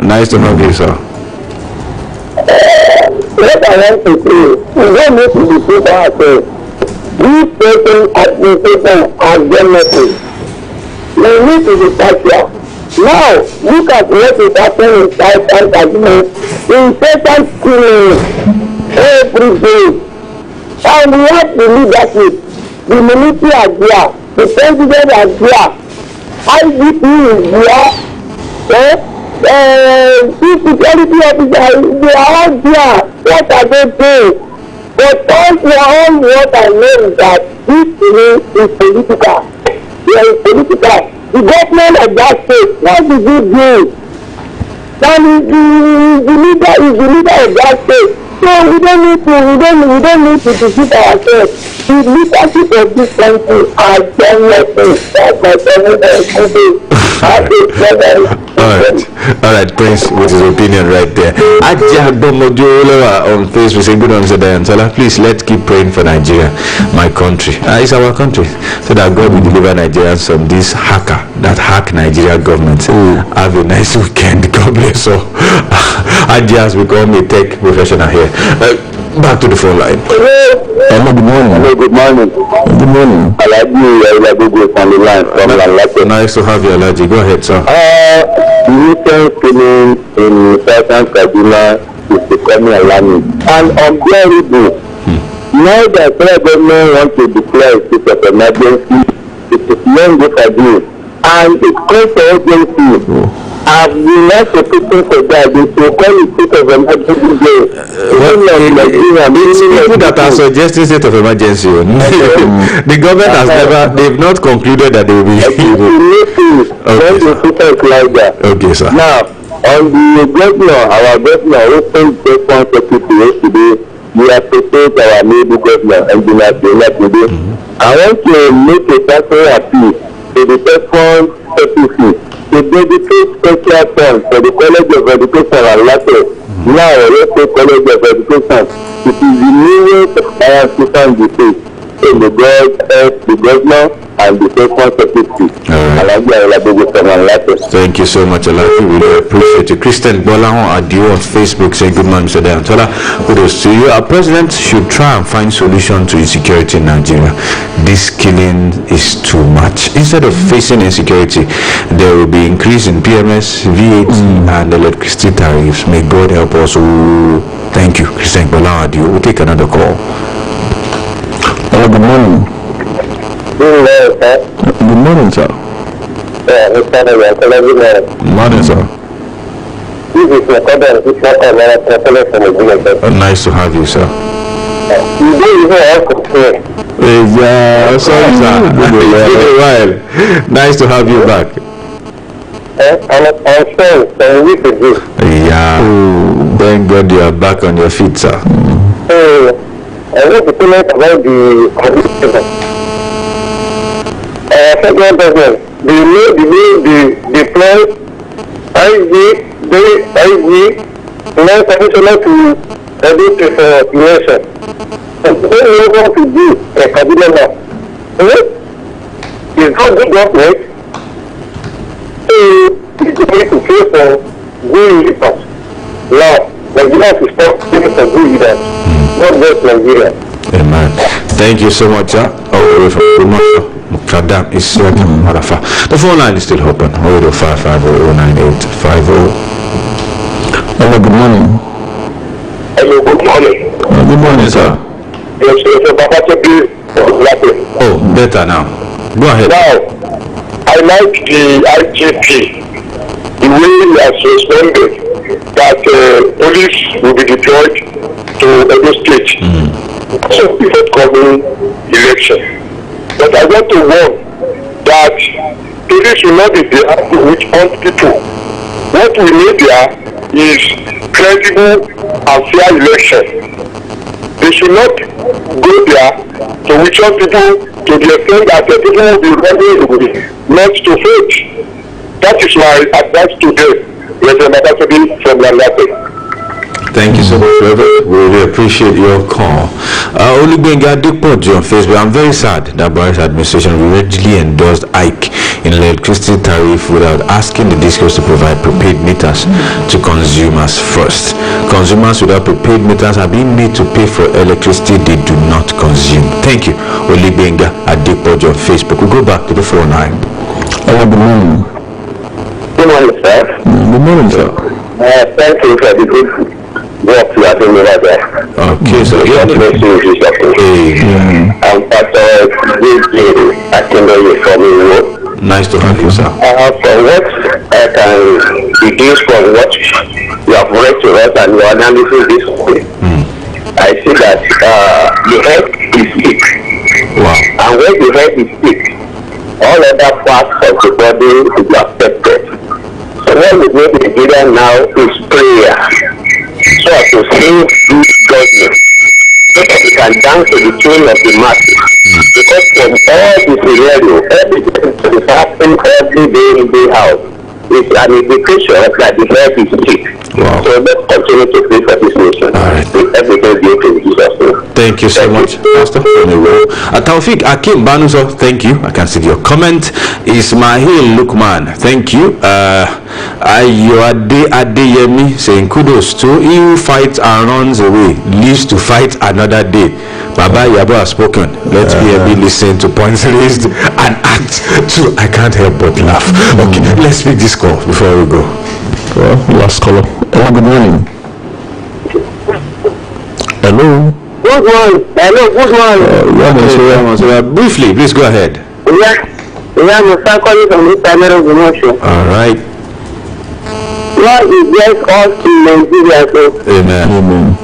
Nice to have you, sir. What I want to say, we don't need to be people ourselves. This person administration has done nothing. We need to be partial. Now, look at what is happening in South Africa. Incessant killing every day. And we have the leadership. The military are there. The president are there. IGP is there. Chief security officers, they are all there. What are they doing? But all what I know is that this thing is political. They are political. The government of that state, what did he do? And the leader is the leader of that state. So we don't need to defeat ourselves. The leadership of this country are done nothing. That's my All right, Prince, with his opinion right there. On Facebook, say good on Mr. Tola. Please, let's keep praying for Nigeria, my country. It's our country, so that God will deliver Nigerians from this hacker that hack Nigeria government. Have a nice weekend. God bless you. Ajia has become a tech professional here. Back to the phone line. Good morning. Good morning. Good morning. Nice to have you, Alaji. Go ahead, sir. The recent killing in Southern Kaduna is becoming alarming and unbearable. Now that the government wants to declare a state of emergency, it is long overdue, and it calls for urgency. I've been asked to people for that. They will call it state of emergency day. People that are suggesting state of emergency, the government has they've not concluded that they will be. Okay, sir. Now, on the governor, our governor opened the phone secretary yesterday. We appreciate our neighbor governor, Engineer Tola today. I want to make a personal appeal to the second secretary to dedicate special funds for the College of Education and Latin. Now, Oluyole College of Education. It is the newest institution in the state. So the God help the governor and the second secretary. Thank you so much, Alaji. We really appreciate you. Christian Bolahon Adio on Facebook saying good morning, Mr. Tola. Kudos to you. Our president should try and find solution to insecurity in Nigeria. This killing is too much. Instead of facing insecurity, there will be increase in PMS, VAT, and electricity tariffs. May God help us. Thank you, Christian Bolahon Adio. We'll take another call. Good morning. Good morning, sir. Morning, sir. Nice to have you, sir. Sorry, sir. It's been a while. Nice to have you back. Yeah. Thank God you are back on your feet, sir. I want to comment about the federal government. The plan IG, now commissioner to educate population. And they know what to do a Kaduna now. It's not good government. So it's going to pay for good leaders. Now, Nigeria has to stop paying for good leaders. Not just Nigeria. Amen. Thank you so much, sir. The phone line is still open. 055098550. Hello, good morning. Hello, good morning. Good morning, sir. Yes, Oh, better now. Go ahead. now, I like the IGP, the way he has responded that police will be deployed to Edo State. So before coming election. But I want to warn that police will not be there to witch hunt people. What we need there is credible and fair election. They should not go there to witch hunt people to the extent that the people will be ready not to vote. That is my advice to them. Reverend Abasobi from Lambate. Thank you so much, Reverend. We really appreciate your call. Oluyole Adepoju on Facebook. I'm very sad that Buhari's administration readily endorsed Ike in electricity tariff without asking the discos to provide prepaid meters to consumers first. Consumers without prepaid meters are being made to pay for electricity they do not consume. Thank you, Oluyole Adepoju on Facebook. We'll go back to the 49. Good morning. Good morning, sir. Good morning, sir. Thank you for the good work you are doing over there. Okay, so God bless you, Jesus. I'm Pastor David Akindoye from Europe. nice to have you, sir. From what I can deduce from what you have read to us and your analysis this morning, I see that the head is sick. Wow. And when the head is sick, all other parts of the body is affected. So what we need to do now is prayer. So as to save this government, so that we can dance to the tune of the masses. Because from all the scenario, everything that is happening every day out is an indication that the head is sick. Wow. So let's continue to pray for this nation. All right. Every day we pray in Jesus' name. Thank you so much, Pastor. Taufik Akim Banuso, thank you. I can see your comment. Ismail Lukman, thank you. Ayoade Adeyemi saying kudos to he who fights and runs away lives to fight another day. Baba Yabo has spoken. Let's be listen to points raised and act too. I can't help but laugh. Okay, let's make this call before we go. Last caller. Good morning. Hello. Good morning. Hello, good morning. So, briefly, please go ahead. We have a faculty from this panel of emotion. All right. God is bless us in Nigeria. So, Amen.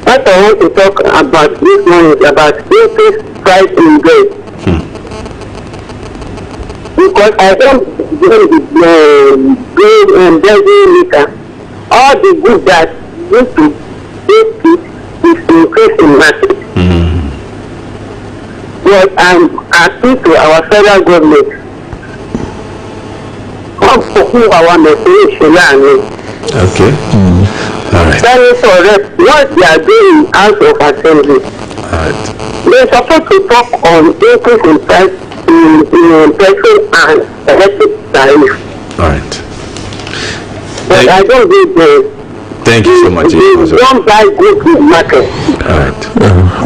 what I want to talk about this morning is about increased price in bread. Because I don't the bread and dozen liquor, all the good that used to take is increasing market. But I'm asking to our federal government, our message. Okay. All right. That is correct. What they are doing out of assembly. All right. They are supposed to talk on increase in price in petrol and electric tariff. All right. But I don't think Thank you so much. they don't buy goods in market. All right.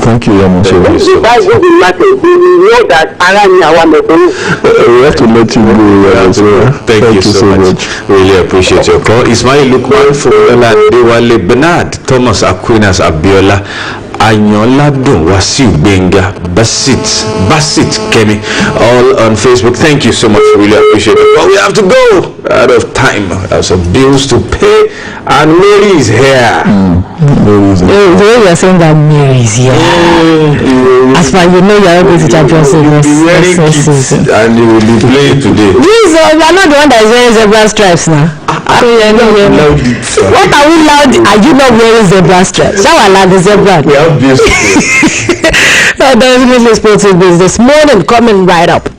Thank you, Yamoso. Thank you so If buy much. goods in market, they will know that around our message. We have to let you go, Yamoso. Thank you so much. Really appreciate your call. Ismail Lukman, Fuela Dewale Bernard, Thomas Aquinas Abiola, Anyoladun Wasiu Benga, Basit Kemi, all on Facebook. Thank you so much. Really appreciate it. But we have to go out of time. I have some bills to pay, and Mary is here. The way you are saying that Mary is here. As far you know, you are able to champions in this season. And you will be playing today. Jesus, you are not the one that is wearing zebra stripes now. What are we loud? Are you not wearing zebra stripes? That was like the zebra. We have bills to pay. Definitely sports business this morning coming right up.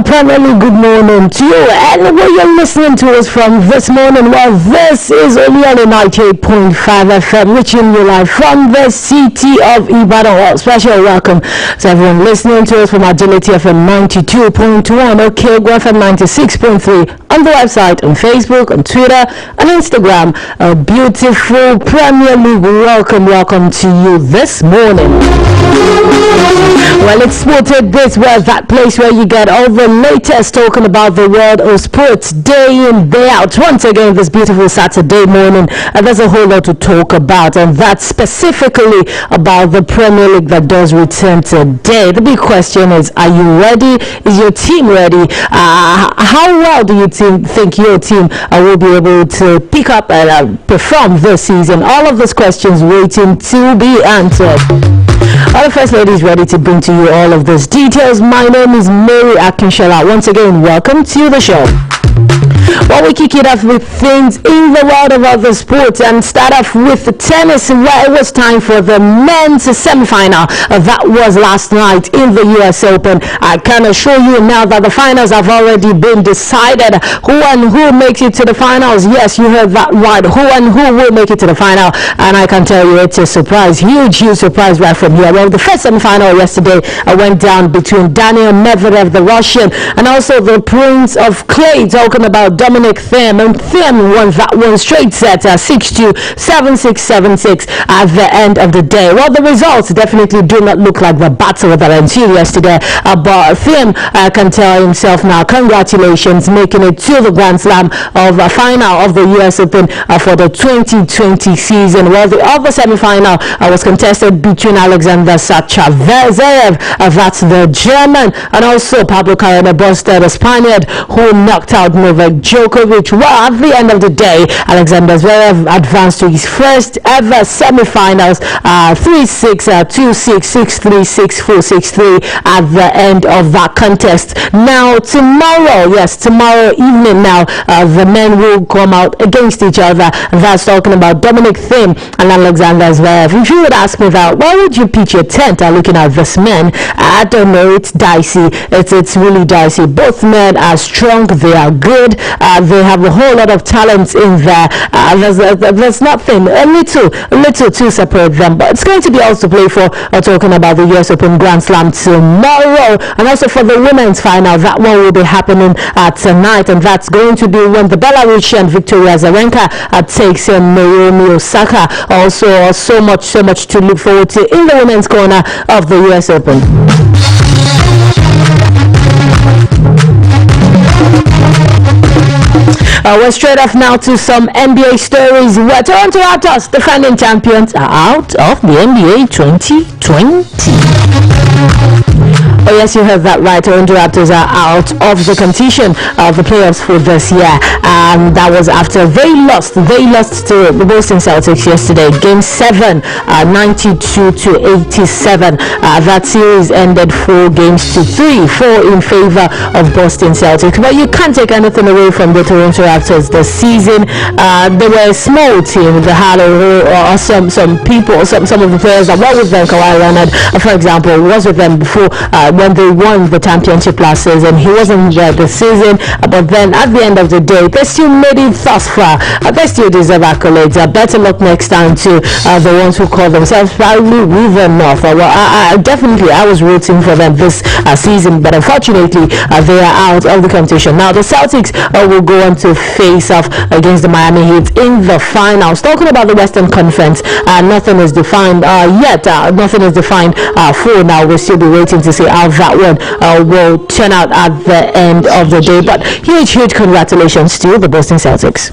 Premier League, good morning to you. And where you're listening to us from this morning, well, this is Oluyole 98.5 FM, reaching you live from the city of Ibadan. Well, special welcome to everyone listening to us from Agility FM 92.1, OK, FM 96.3, on the website, on Facebook, on Twitter, and Instagram. A beautiful Premier League welcome to you this morning. Well, it's Sported This, where that place where you get all the latest talking about the world of sports day in, day out. Once again, this beautiful Saturday morning, there's a whole lot to talk about, and that's specifically about the Premier League that does return today. The big question is, are you ready? Is your team ready? How well do you think your team will be able to pick up and perform this season? All of those questions waiting to be answered. Our first lady is ready to bring to you all of those details. My name is Mary Akinshala. Once again, welcome to the show. Well, we kick it off with things in the world of other sports and start off with tennis, where it was time for the men's semi-final. That was last night in the US Open. I can assure you now that the finals have already been decided. Who and who makes it to the finals? Yes, you heard that right. Who and who will make it to the final? And I can tell you it's a surprise, huge surprise right from here. Well, the first semi-final yesterday went down between Daniel Medvedev, the Russian, and also the Prince of Clay, talking about Dominic Thiem, and Thiem won that one straight set, 6-2, 7-6, 7-6 at the end of the day. Well, the results definitely do not look like the battle that ensued yesterday, but Thiem can tell himself now, congratulations, making it to the Grand Slam of the final of the US Open for the 2020 season. Well, the other semi-final was contested between Alexander Zverev, that's the German, and also Pablo Carreño Busta, the Spaniard, who knocked out Novak Djokovic. Well, at the end of the day, Alexander Zverev advanced to his first ever semi-finals, 3-6, 2-6, 6-3, 6-4, 6-3 at the end of that contest. Now, tomorrow evening now, the men will come out against each other. That's talking about Dominic Thiem and Alexander Zverev. If you would ask me that, why would you pitch your tent looking at this man? I don't know, it's dicey. It's really dicey. Both men are strong, they are good, they have a whole lot of talents in there. There's nothing, a little to separate them, but it's going to be all to play for. Talking about the US Open Grand Slam tomorrow, and also for the women's final, that one will be happening tonight, and that's going to be when the Belarusian Victoria Azarenka takes in Naomi Osaka. Also, so much to look forward to in the women's corner of the US Open. We're straight off now to some NBA stories, where Toronto Raptors, defending champions, are out of the NBA 2020. Oh yes, you heard that right. Toronto Raptors are out of the competition of the playoffs for this year. That was after they lost to the Boston Celtics yesterday. Game 7, 92-87. That series ended 4-3, 4 in favor of Boston Celtics. But you can't take anything away from the Toronto Raptors this season. They were a small team. They had some people, some of the players that were with them. Kawhi Leonard, for example, was with them before when they won the championship last season. He wasn't there this season, but then at the end of the day, they still made it thus far. They still deserve accolades. Better luck next time to the ones who call themselves proudly River North. Well, I was rooting for them this season, but unfortunately, they are out of the competition. Now, the Celtics will go on to face off against the Miami Heat in the finals. Talking about the Western Conference, nothing is defined yet. Nothing is defined for now. We'll still be waiting to see how that one will turn out at the end of the day. But huge congratulations to the Boston Celtics.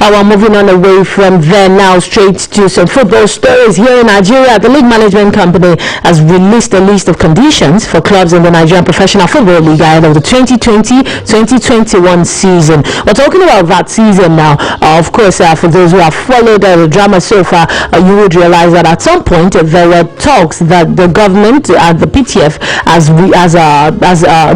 We're moving on away from there now straight to some football stories here in Nigeria. The league management company has released a list of conditions for clubs in the Nigerian Professional Football League ahead of the 2020-2021 season. We're talking about that season now. Of course, for those who have followed the drama so far, you would realize that at some point there were talks that the government and the PTF has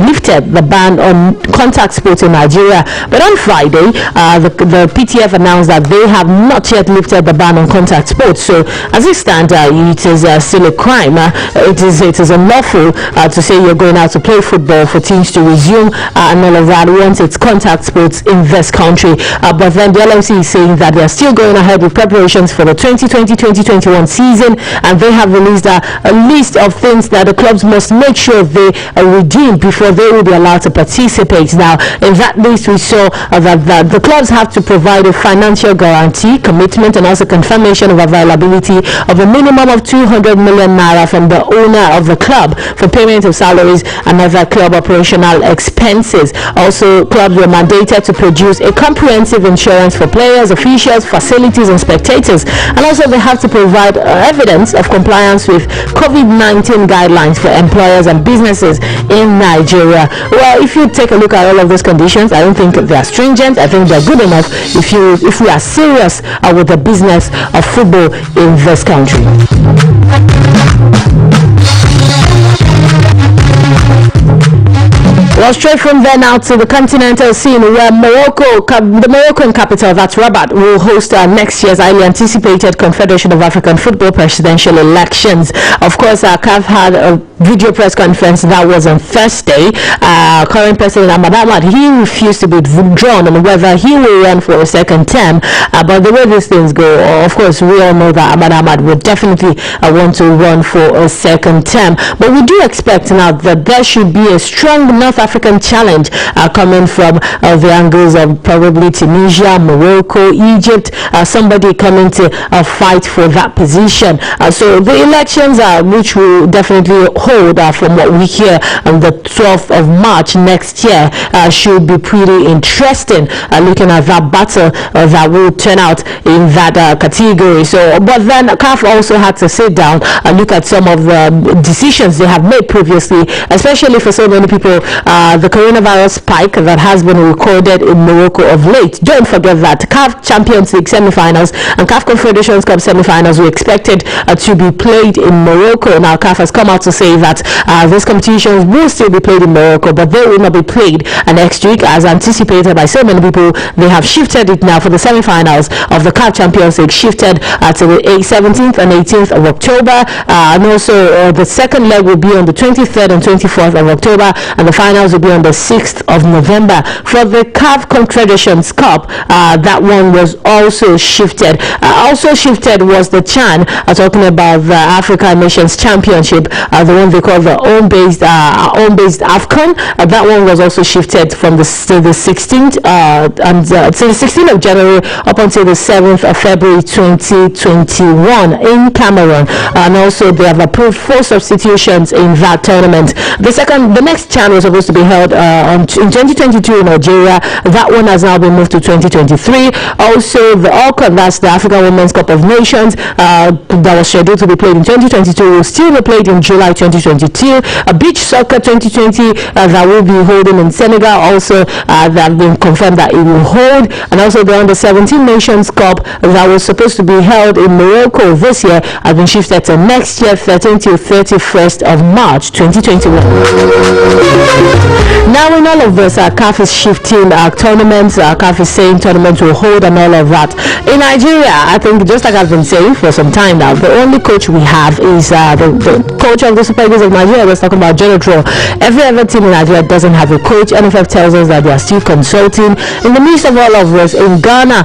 lifted the ban on contact sports in Nigeria. But on Friday, the PTF FKF announced that they have not yet lifted the ban on contact sports. So as it stands, it is still a crime. It is unlawful to say you're going out to play football for teams to resume and all of that once it's contact sports in this country. But then the LMC is saying that they are still going ahead with preparations for the 2020-2021 season, and they have released a list of things that the clubs must make sure they redeem before they will be allowed to participate. Now, in that list, we saw that the clubs have to provide a financial guarantee, commitment, and also confirmation of availability of a minimum of 200 million naira from the owner of the club for payment of salaries and other club operational expenses. Also, clubs were mandated to produce a comprehensive insurance for players, officials, facilities, and spectators. And also, they have to provide evidence of compliance with COVID-19 guidelines for employers and businesses in Nigeria. Well, if you take a look at all of those conditions, I don't think they are stringent. I think they're good enough if we are serious with the business of football in this country. Well, straight from there now to the continental scene, where the Moroccan capital, that's Rabat, will host next year's highly anticipated Confederation of African Football presidential elections. Of course, CAF had a video press conference that was on Thursday. Current President Ahmad, he refused to be withdrawn on whether he will run for a second term. But the way these things go, of course, we all know that Ahmad would definitely want to run for a second term. But we do expect now that there should be a strong North African challenge coming from the angles of probably Tunisia, Morocco, Egypt, somebody coming to fight for that position. So the elections, which will definitely hold from what we hear on the 12th of March next year, should be pretty interesting, looking at that battle that will turn out in that category. So, but then CAF also had to sit down and look at some of the decisions they have made previously, especially for so many people, the coronavirus spike that has been recorded in Morocco of late. Don't forget that CAF Champions League semi-finals and CAF Confederations Cup semi-finals were expected to be played in Morocco. Now, CAF has come out to say that these competitions will still be played in Morocco, but they will not be played next week as anticipated by so many people. They have shifted it now for the semi-finals of the CAF Champions League, shifted to the 17th and 18th of October, and also the second leg will be on the 23rd and 24th of October, and the finals will be on the 6th of November. For the CAF Confederations Cup, that one was also shifted. Also shifted was the CHAN, talking about the Africa Nations Championship, the one they call the home-based AFCON. That one was also shifted from the 16th and to the 16th of January up until the 7th of February 2021 in Cameroon. And also they have approved 4 substitutions in that tournament. The next CHAN was supposed to be held in 2022 in Nigeria. That one has now been moved to 2023. Also, the ALCON, that's the African Women's Cup of Nations, that was scheduled to be played in 2022, will still be played in July 2022. Beach Soccer 2020 that will be holding in Senegal, also that have been confirmed that it will hold. And also the Under-17 Nations Cup that was supposed to be held in Morocco this year has been shifted to next year, 13th to 31st of March 2021. Now in all of this, CAF is shifting tournaments. CAF is saying tournaments will hold and all of that. In Nigeria, I think, just like I've been saying for some time now, the only coach we have is the coach of the Super Eagles of Nigeria. We're talking about Jonathan. Every other team in Nigeria doesn't have a coach. NFF tells us that they are still consulting. In the midst of all of this, in Ghana,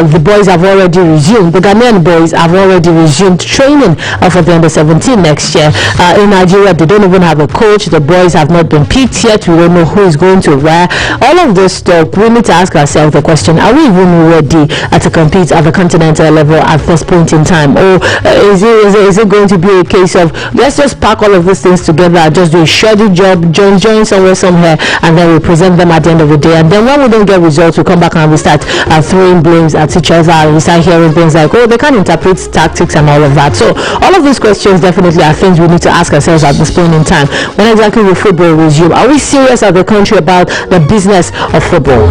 the boys have already resumed. The Ghanaian boys have already resumed training for the Under-17 next year. In Nigeria, they don't even have a coach. The boys have not been picked yet. We don't know who is going to where. All of this stuff, we need to ask ourselves the question: are we even ready to compete at the continental level at this point in time, or is it going to be a case of let's just pack all of these things together, just do a shoddy job, join somewhere, and then we present them at the end of the day, and then when we don't get results, we come back and we start throwing blames at each other, and we start hearing things like, oh, they can't interpret tactics and all of that. So all of these questions definitely are things we need to ask ourselves at this point in time. When exactly will football resume? Are we serious as a country about the business of football?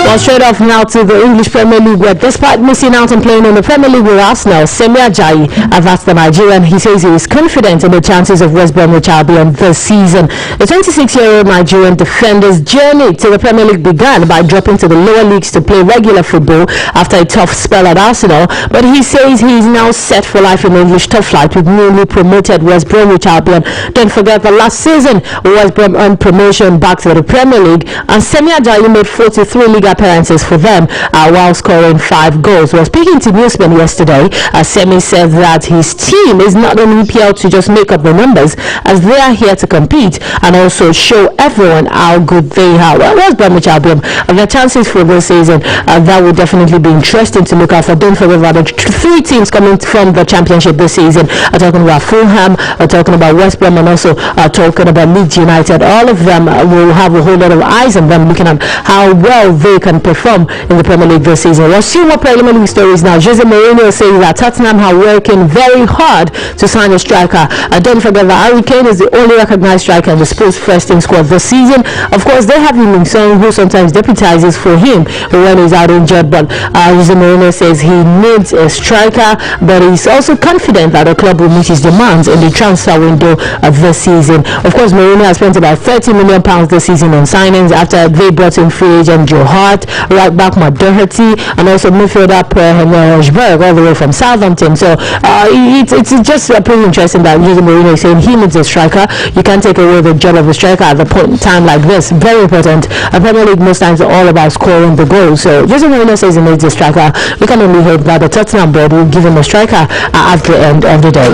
Well, straight off now to the English Premier League, where despite missing out on playing in the Premier League with Arsenal, Semi Ajayi, that's the Nigerian, he says he is confident in the chances of West Bromwich Albion this season. The 26-year-old Nigerian defender's journey to the Premier League began by dropping to the lower leagues to play regular football after a tough spell at Arsenal, but he says he is now set for life in English top flight with newly promoted West Bromwich Albion. Don't forget that last season, West Brom earned promotion back to the Premier League, and Semi Ajayi made 43 league appearances for them while scoring 5 goals. Well, speaking to Newsman yesterday, Semi said that his team is not on EPL to just make up the numbers, as they are here to compete and also show everyone how good they are. Well, West Bromwich Albion, their chances for this season, that will definitely be interesting to look out for. Don't forget about the 3 teams coming from the Championship this season. I'm talking about Fulham, I'm talking about West Brom, and also talking about Leeds United. All of them will have a whole lot of eyes on them, looking at how well they can perform in the Premier League this season. We'll see more preliminary stories now. Jose Mourinho says that Tottenham are working very hard to sign a striker. Don't forget that Harry Kane is the only recognized striker in the Spurs first team squad this season. Of course, they have Min Song, who sometimes deputizes for him when he's out injured, but Jose Mourinho says he needs a striker, but he's also confident that the club will meet his demands in the transfer window this season. Of course, Mourinho has spent about £30 million this season on signings after they brought in free agent Joe Hart, right back Matt Doherty, and also midfielder Hojberg all the way from Southampton. So it's just pretty interesting that Jose Mourinho is saying he needs a striker. You can't take away the job of a striker at the point in time like this. Very important. Premier League most times are all about scoring the goals. So Jose Mourinho says he needs a striker. We can only hope that the Tottenham board will give him a striker at the end of the day.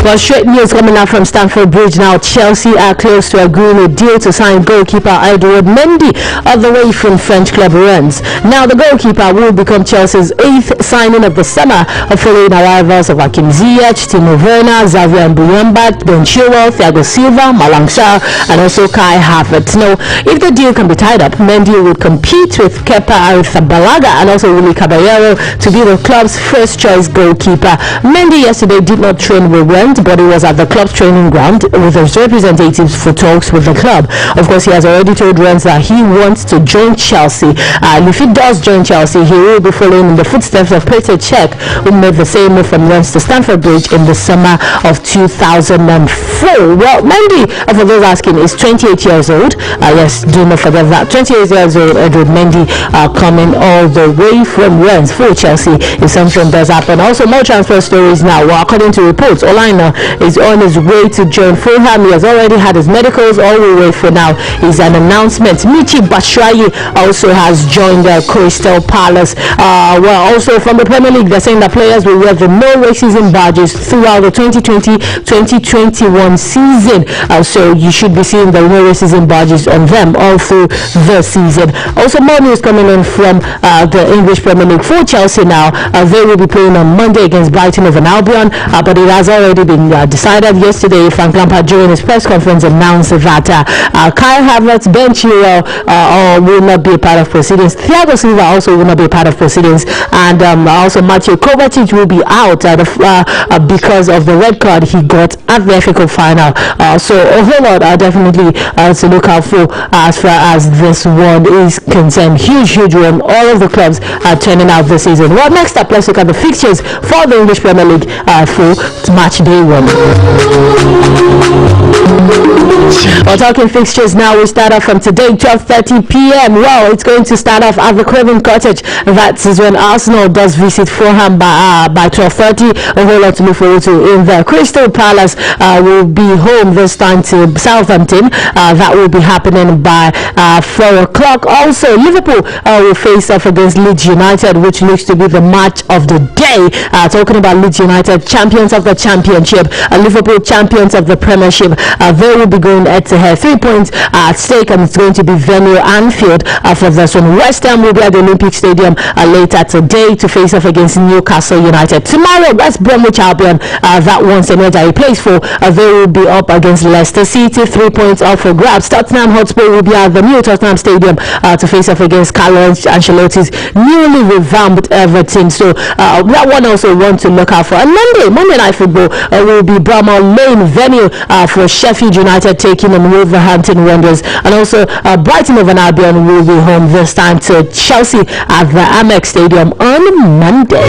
Well, straight news coming out from Stamford Bridge now. Chelsea are close to agreeing a deal to sign goalkeeper Edouard Mendy all the way from French club Rennes. Now, the goalkeeper will become Chelsea's 8th signing of the summer, following arrivals of Hakim Ziyech, Timo Werner, Xavier Mbuyamba, Ben Chilwell, Thiago Silva, Malang Sarr, and also Kai Havertz. Now, if the deal can be tied up, Mendy would compete with Kepa Arrizabalaga and also Willy Caballero to be the club's first choice goalkeeper. Mendy yesterday did not train with Rennes, but he was at the club's training ground with his representatives for talks with the club. Of course, he has already told Rennes that he wants to join Chelsea, and if he does join Chelsea, he will be following in the footsteps of Petr Cech, who made the same move from Rennes to Stamford Bridge in the summer of 2004. Well, Mendy, for those asking, is 28 years old. Yes, do not forget that. 28 years old, Edouard Mendy, coming all the way from Rennes for Chelsea if something does happen. Also, more transfer stories now. Well, according to reports, Oluyole is on his way to join Fulham. He has already had his medicals. All we wait for now is an announcement. Michy Batshuayi also has joined Crystal Palace. Well, also from the Premier League, they're saying that players will wear the no racism badges throughout the 2020-2021 season. So you should be seeing the no racism badges on them all through the season. Also, more news coming in from the English Premier League for Chelsea now. They will be playing on Monday against Brighton of Albion, but it has already been decided. Yesterday, Frank Lampard during his press conference announced that Kai Havertz, Ben Chilwell will not be a part of proceedings. Thiago Silva also will not be a part of proceedings, and also Mateo Kovacic will be out because of the red card he got at the FA Cup final. So a whole lot definitely to look out for as far as this one is concerned. Huge one. All of the clubs are turning out this season. Well, next up, let's look at the fixtures for the English Premier League for match day 1. We're talking fixtures now. We start off from today, 12:30 p.m. Well, it's going to start off at the Craven Cottage. That is when Arsenal does visit Fulham by 12:30. A whole lot to look forward to in there. Crystal Palace will be home this time to Southampton. That will be happening by 4 o'clock. Also, Liverpool will face off against Leeds United, which looks to be the match of the day. Talking about Leeds United, champions of the Championship, Liverpool champions of the Premiership. They will be going head-to-head. 3 points at stake, and it's going to be venue Anfield for this one. West Ham will be at the Olympic Stadium later today to face off against Newcastle United. Tomorrow, West Bromwich Albion, that one Senegal plays for, they will be up against Leicester City. 3 points up for grabs. Tottenham Hotspur will be at the new Tottenham Stadium to face off against Carlo Ancelotti's newly revamped Everton. So that one also want to look out for. And Monday Night Football will be Bramall Lane venue for Sheffield United taking on Wolverhampton Wanderers, and also Brighton of Albion will be home this time to Chelsea at the Amex Stadium on Monday.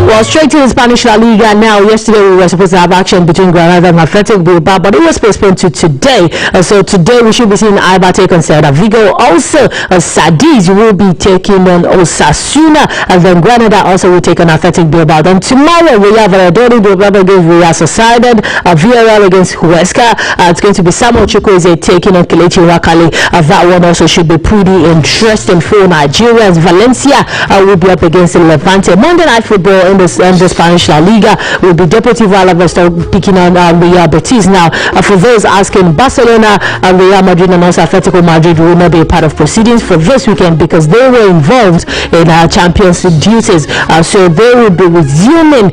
Well, straight to the Spanish La Liga now. Yesterday we were supposed to have action between Granada and Athletic Bilbao, but it was postponed to today. So today we should be seeing Eibar take on Celta Vigo. Also, Cadiz will be taking on Osasuna, and then Granada also will take on Athletic Bilbao. Then tomorrow we have Valladolid against Real Sociedad, Villarreal against Huesca. It's going to be Samuel Chukwueze taking on Kelechi Wakali. That one also should be pretty interesting for Nigerians. Valencia will be up against Levante. Monday Night Football in the Spanish La Liga will be Deportivo Alaves picking on Real Betis. Now, for those asking, Barcelona, Real Madrid and also Atletico Madrid will not be a part of proceedings for this weekend because they were involved in Champions League duties. So they will be resuming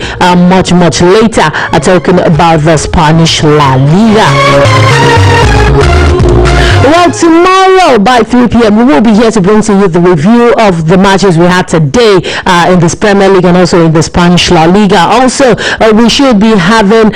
much later, talking about the Spanish La Liga. Well, tomorrow by 3 p.m. we will be here to bring to you the review of the matches we had today in this Premier League and also in the Spanish La Liga. Also, we should be having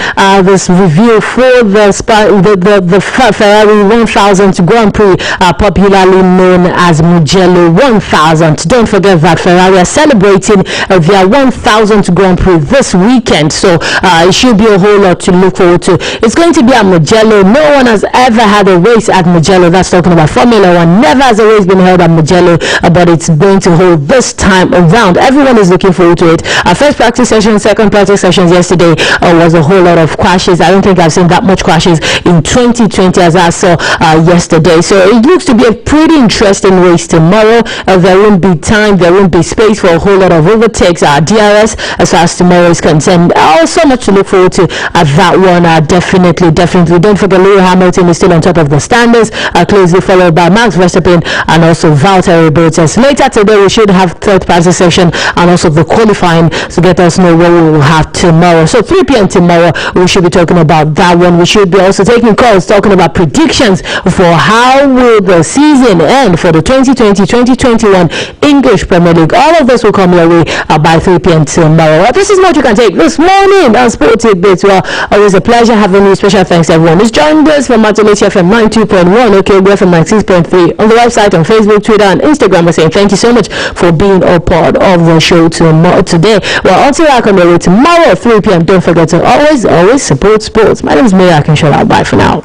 this review for the Ferrari 1000 Grand Prix, popularly known as Mugello 1000. Don't forget that Ferrari are celebrating their 1000th Grand Prix this weekend, so it should be a whole lot to look forward to. It's going to be at Mugello. No one has ever had a race at Mugello. That's talking about Formula One. Never has a race been held at Mugello, but it's going to hold this time around. Everyone is looking forward to it. Our first practice session, second practice sessions yesterday was a whole lot of crashes. I don't think I've seen that much crashes in 2020 as I saw yesterday. So it looks to be a pretty interesting race tomorrow. There won't be time, there won't be space for a whole lot of overtakes. DRS as far as tomorrow is concerned. So much to look forward to at that one. Definitely. Don't forget, Lewis Hamilton is still on top of the standings, closely followed by Max Verstappen and also Valtteri Bottas. Later today we should have third practice session and also the qualifying to get us know what we will have tomorrow. So 3 p.m. tomorrow we should be talking about that one. We should be also taking calls, talking about predictions for how will the season end for the 2020-2021 English Premier League. All of this will come your way by 3 p.m. tomorrow. This is what you can take this morning on Sports Bits. Well, always a pleasure having you. Special thanks everyone who's joined us from Matuleti FM 92.1, OK, FM 96.3 on the website, on Facebook, Twitter, and Instagram. We're saying thank you so much for being a part of the show today. Well, until I come here tomorrow 3 p.m. Don't forget to always support sports. My name is Mary Akinshola. Bye for now.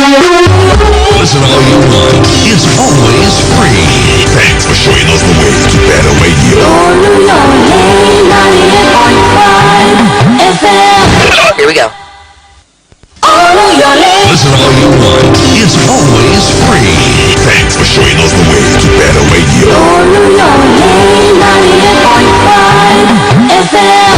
Listen all you want. It's always free. Thanks for showing us the way to better radio. Oluyole 98.5 FM. Here we go. Oluyole. Listen all you want. It's always free. Thanks for showing us the way to better radio. Oluyole 98.5 FM.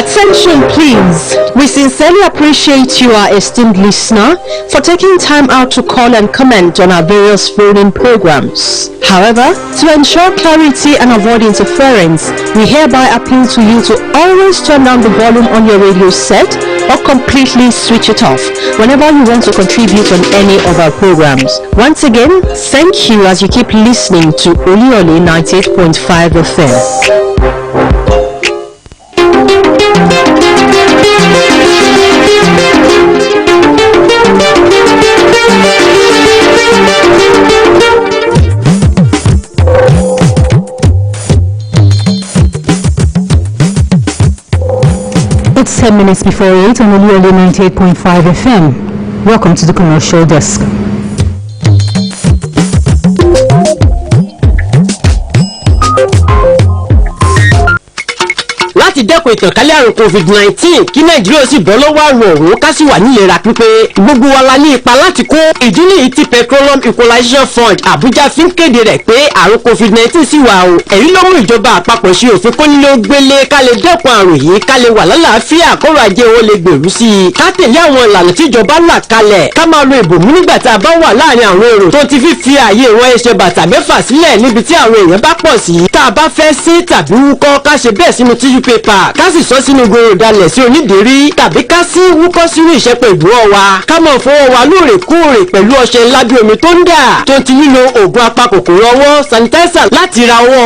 Attention please. We sincerely appreciate you, our esteemed listener, for taking time out to call and comment on our various phone-in programs. However, to ensure clarity and avoid interference, we hereby appeal to you to always turn down the volume on your radio set or completely switch it off whenever you want to contribute on any of our programs. Once again, thank you as you keep listening to Oluyole 98.5 FM. It's 10 minutes before 8 on Oluyole 98.5 FM. Welcome to the commercial desk. láti dẹ́kun ìtànkálẹ̀ àrùn covid-19 kí nàìjíríà sì bọ́ lọ́wọ́ àrùn ọ̀hún ká sì wà ní ìlera pípé gbogbo wa la ní ipa láti kó. ìdí nìyí tí petroleum equalization fund Abuja fi ń kéde rẹ̀ pé àrùn covid-19 sì wà o. èyí ló mú ìjọba àpapọ̀ ṣe òfin kónílé-ó-gbélé ká lè dẹ́kun àrùn yìí ká lè wà lálàáfíà kọ́rọ̀ ajé owó lè gbèrú sí i. ká tẹ̀lé àwọn ìlànà tí ìjọba là kalẹ̀ ká máa lo ìbòmú nígbà tá a bá wà láàrin àwọn èrò tó ti fífi ààyè ìwọ̀n ẹsẹ̀ bàtà mẹ́fà sílẹ̀ níbi tí àwọn èèyàn bá pọ̀ sí. tá a bá fẹ́ sí tàbí wúkọ́ ká ṣe bẹ́ẹ̀ sínú tissue paper ká sì sọ sínú goro ìdalẹ̀ sí onídìrí tàbí ká sí wúkọ́ sínú ìṣẹ́pẹ̀ ìdúró wa. ká máa fọwọ́ wa lóòrèkóòrè pẹ̀lú ọṣẹ lábẹ́ omi tó ń dà tó ti lílo oògùn apakòkòrò ọwọ́ sanitizer láti ra ọwọ́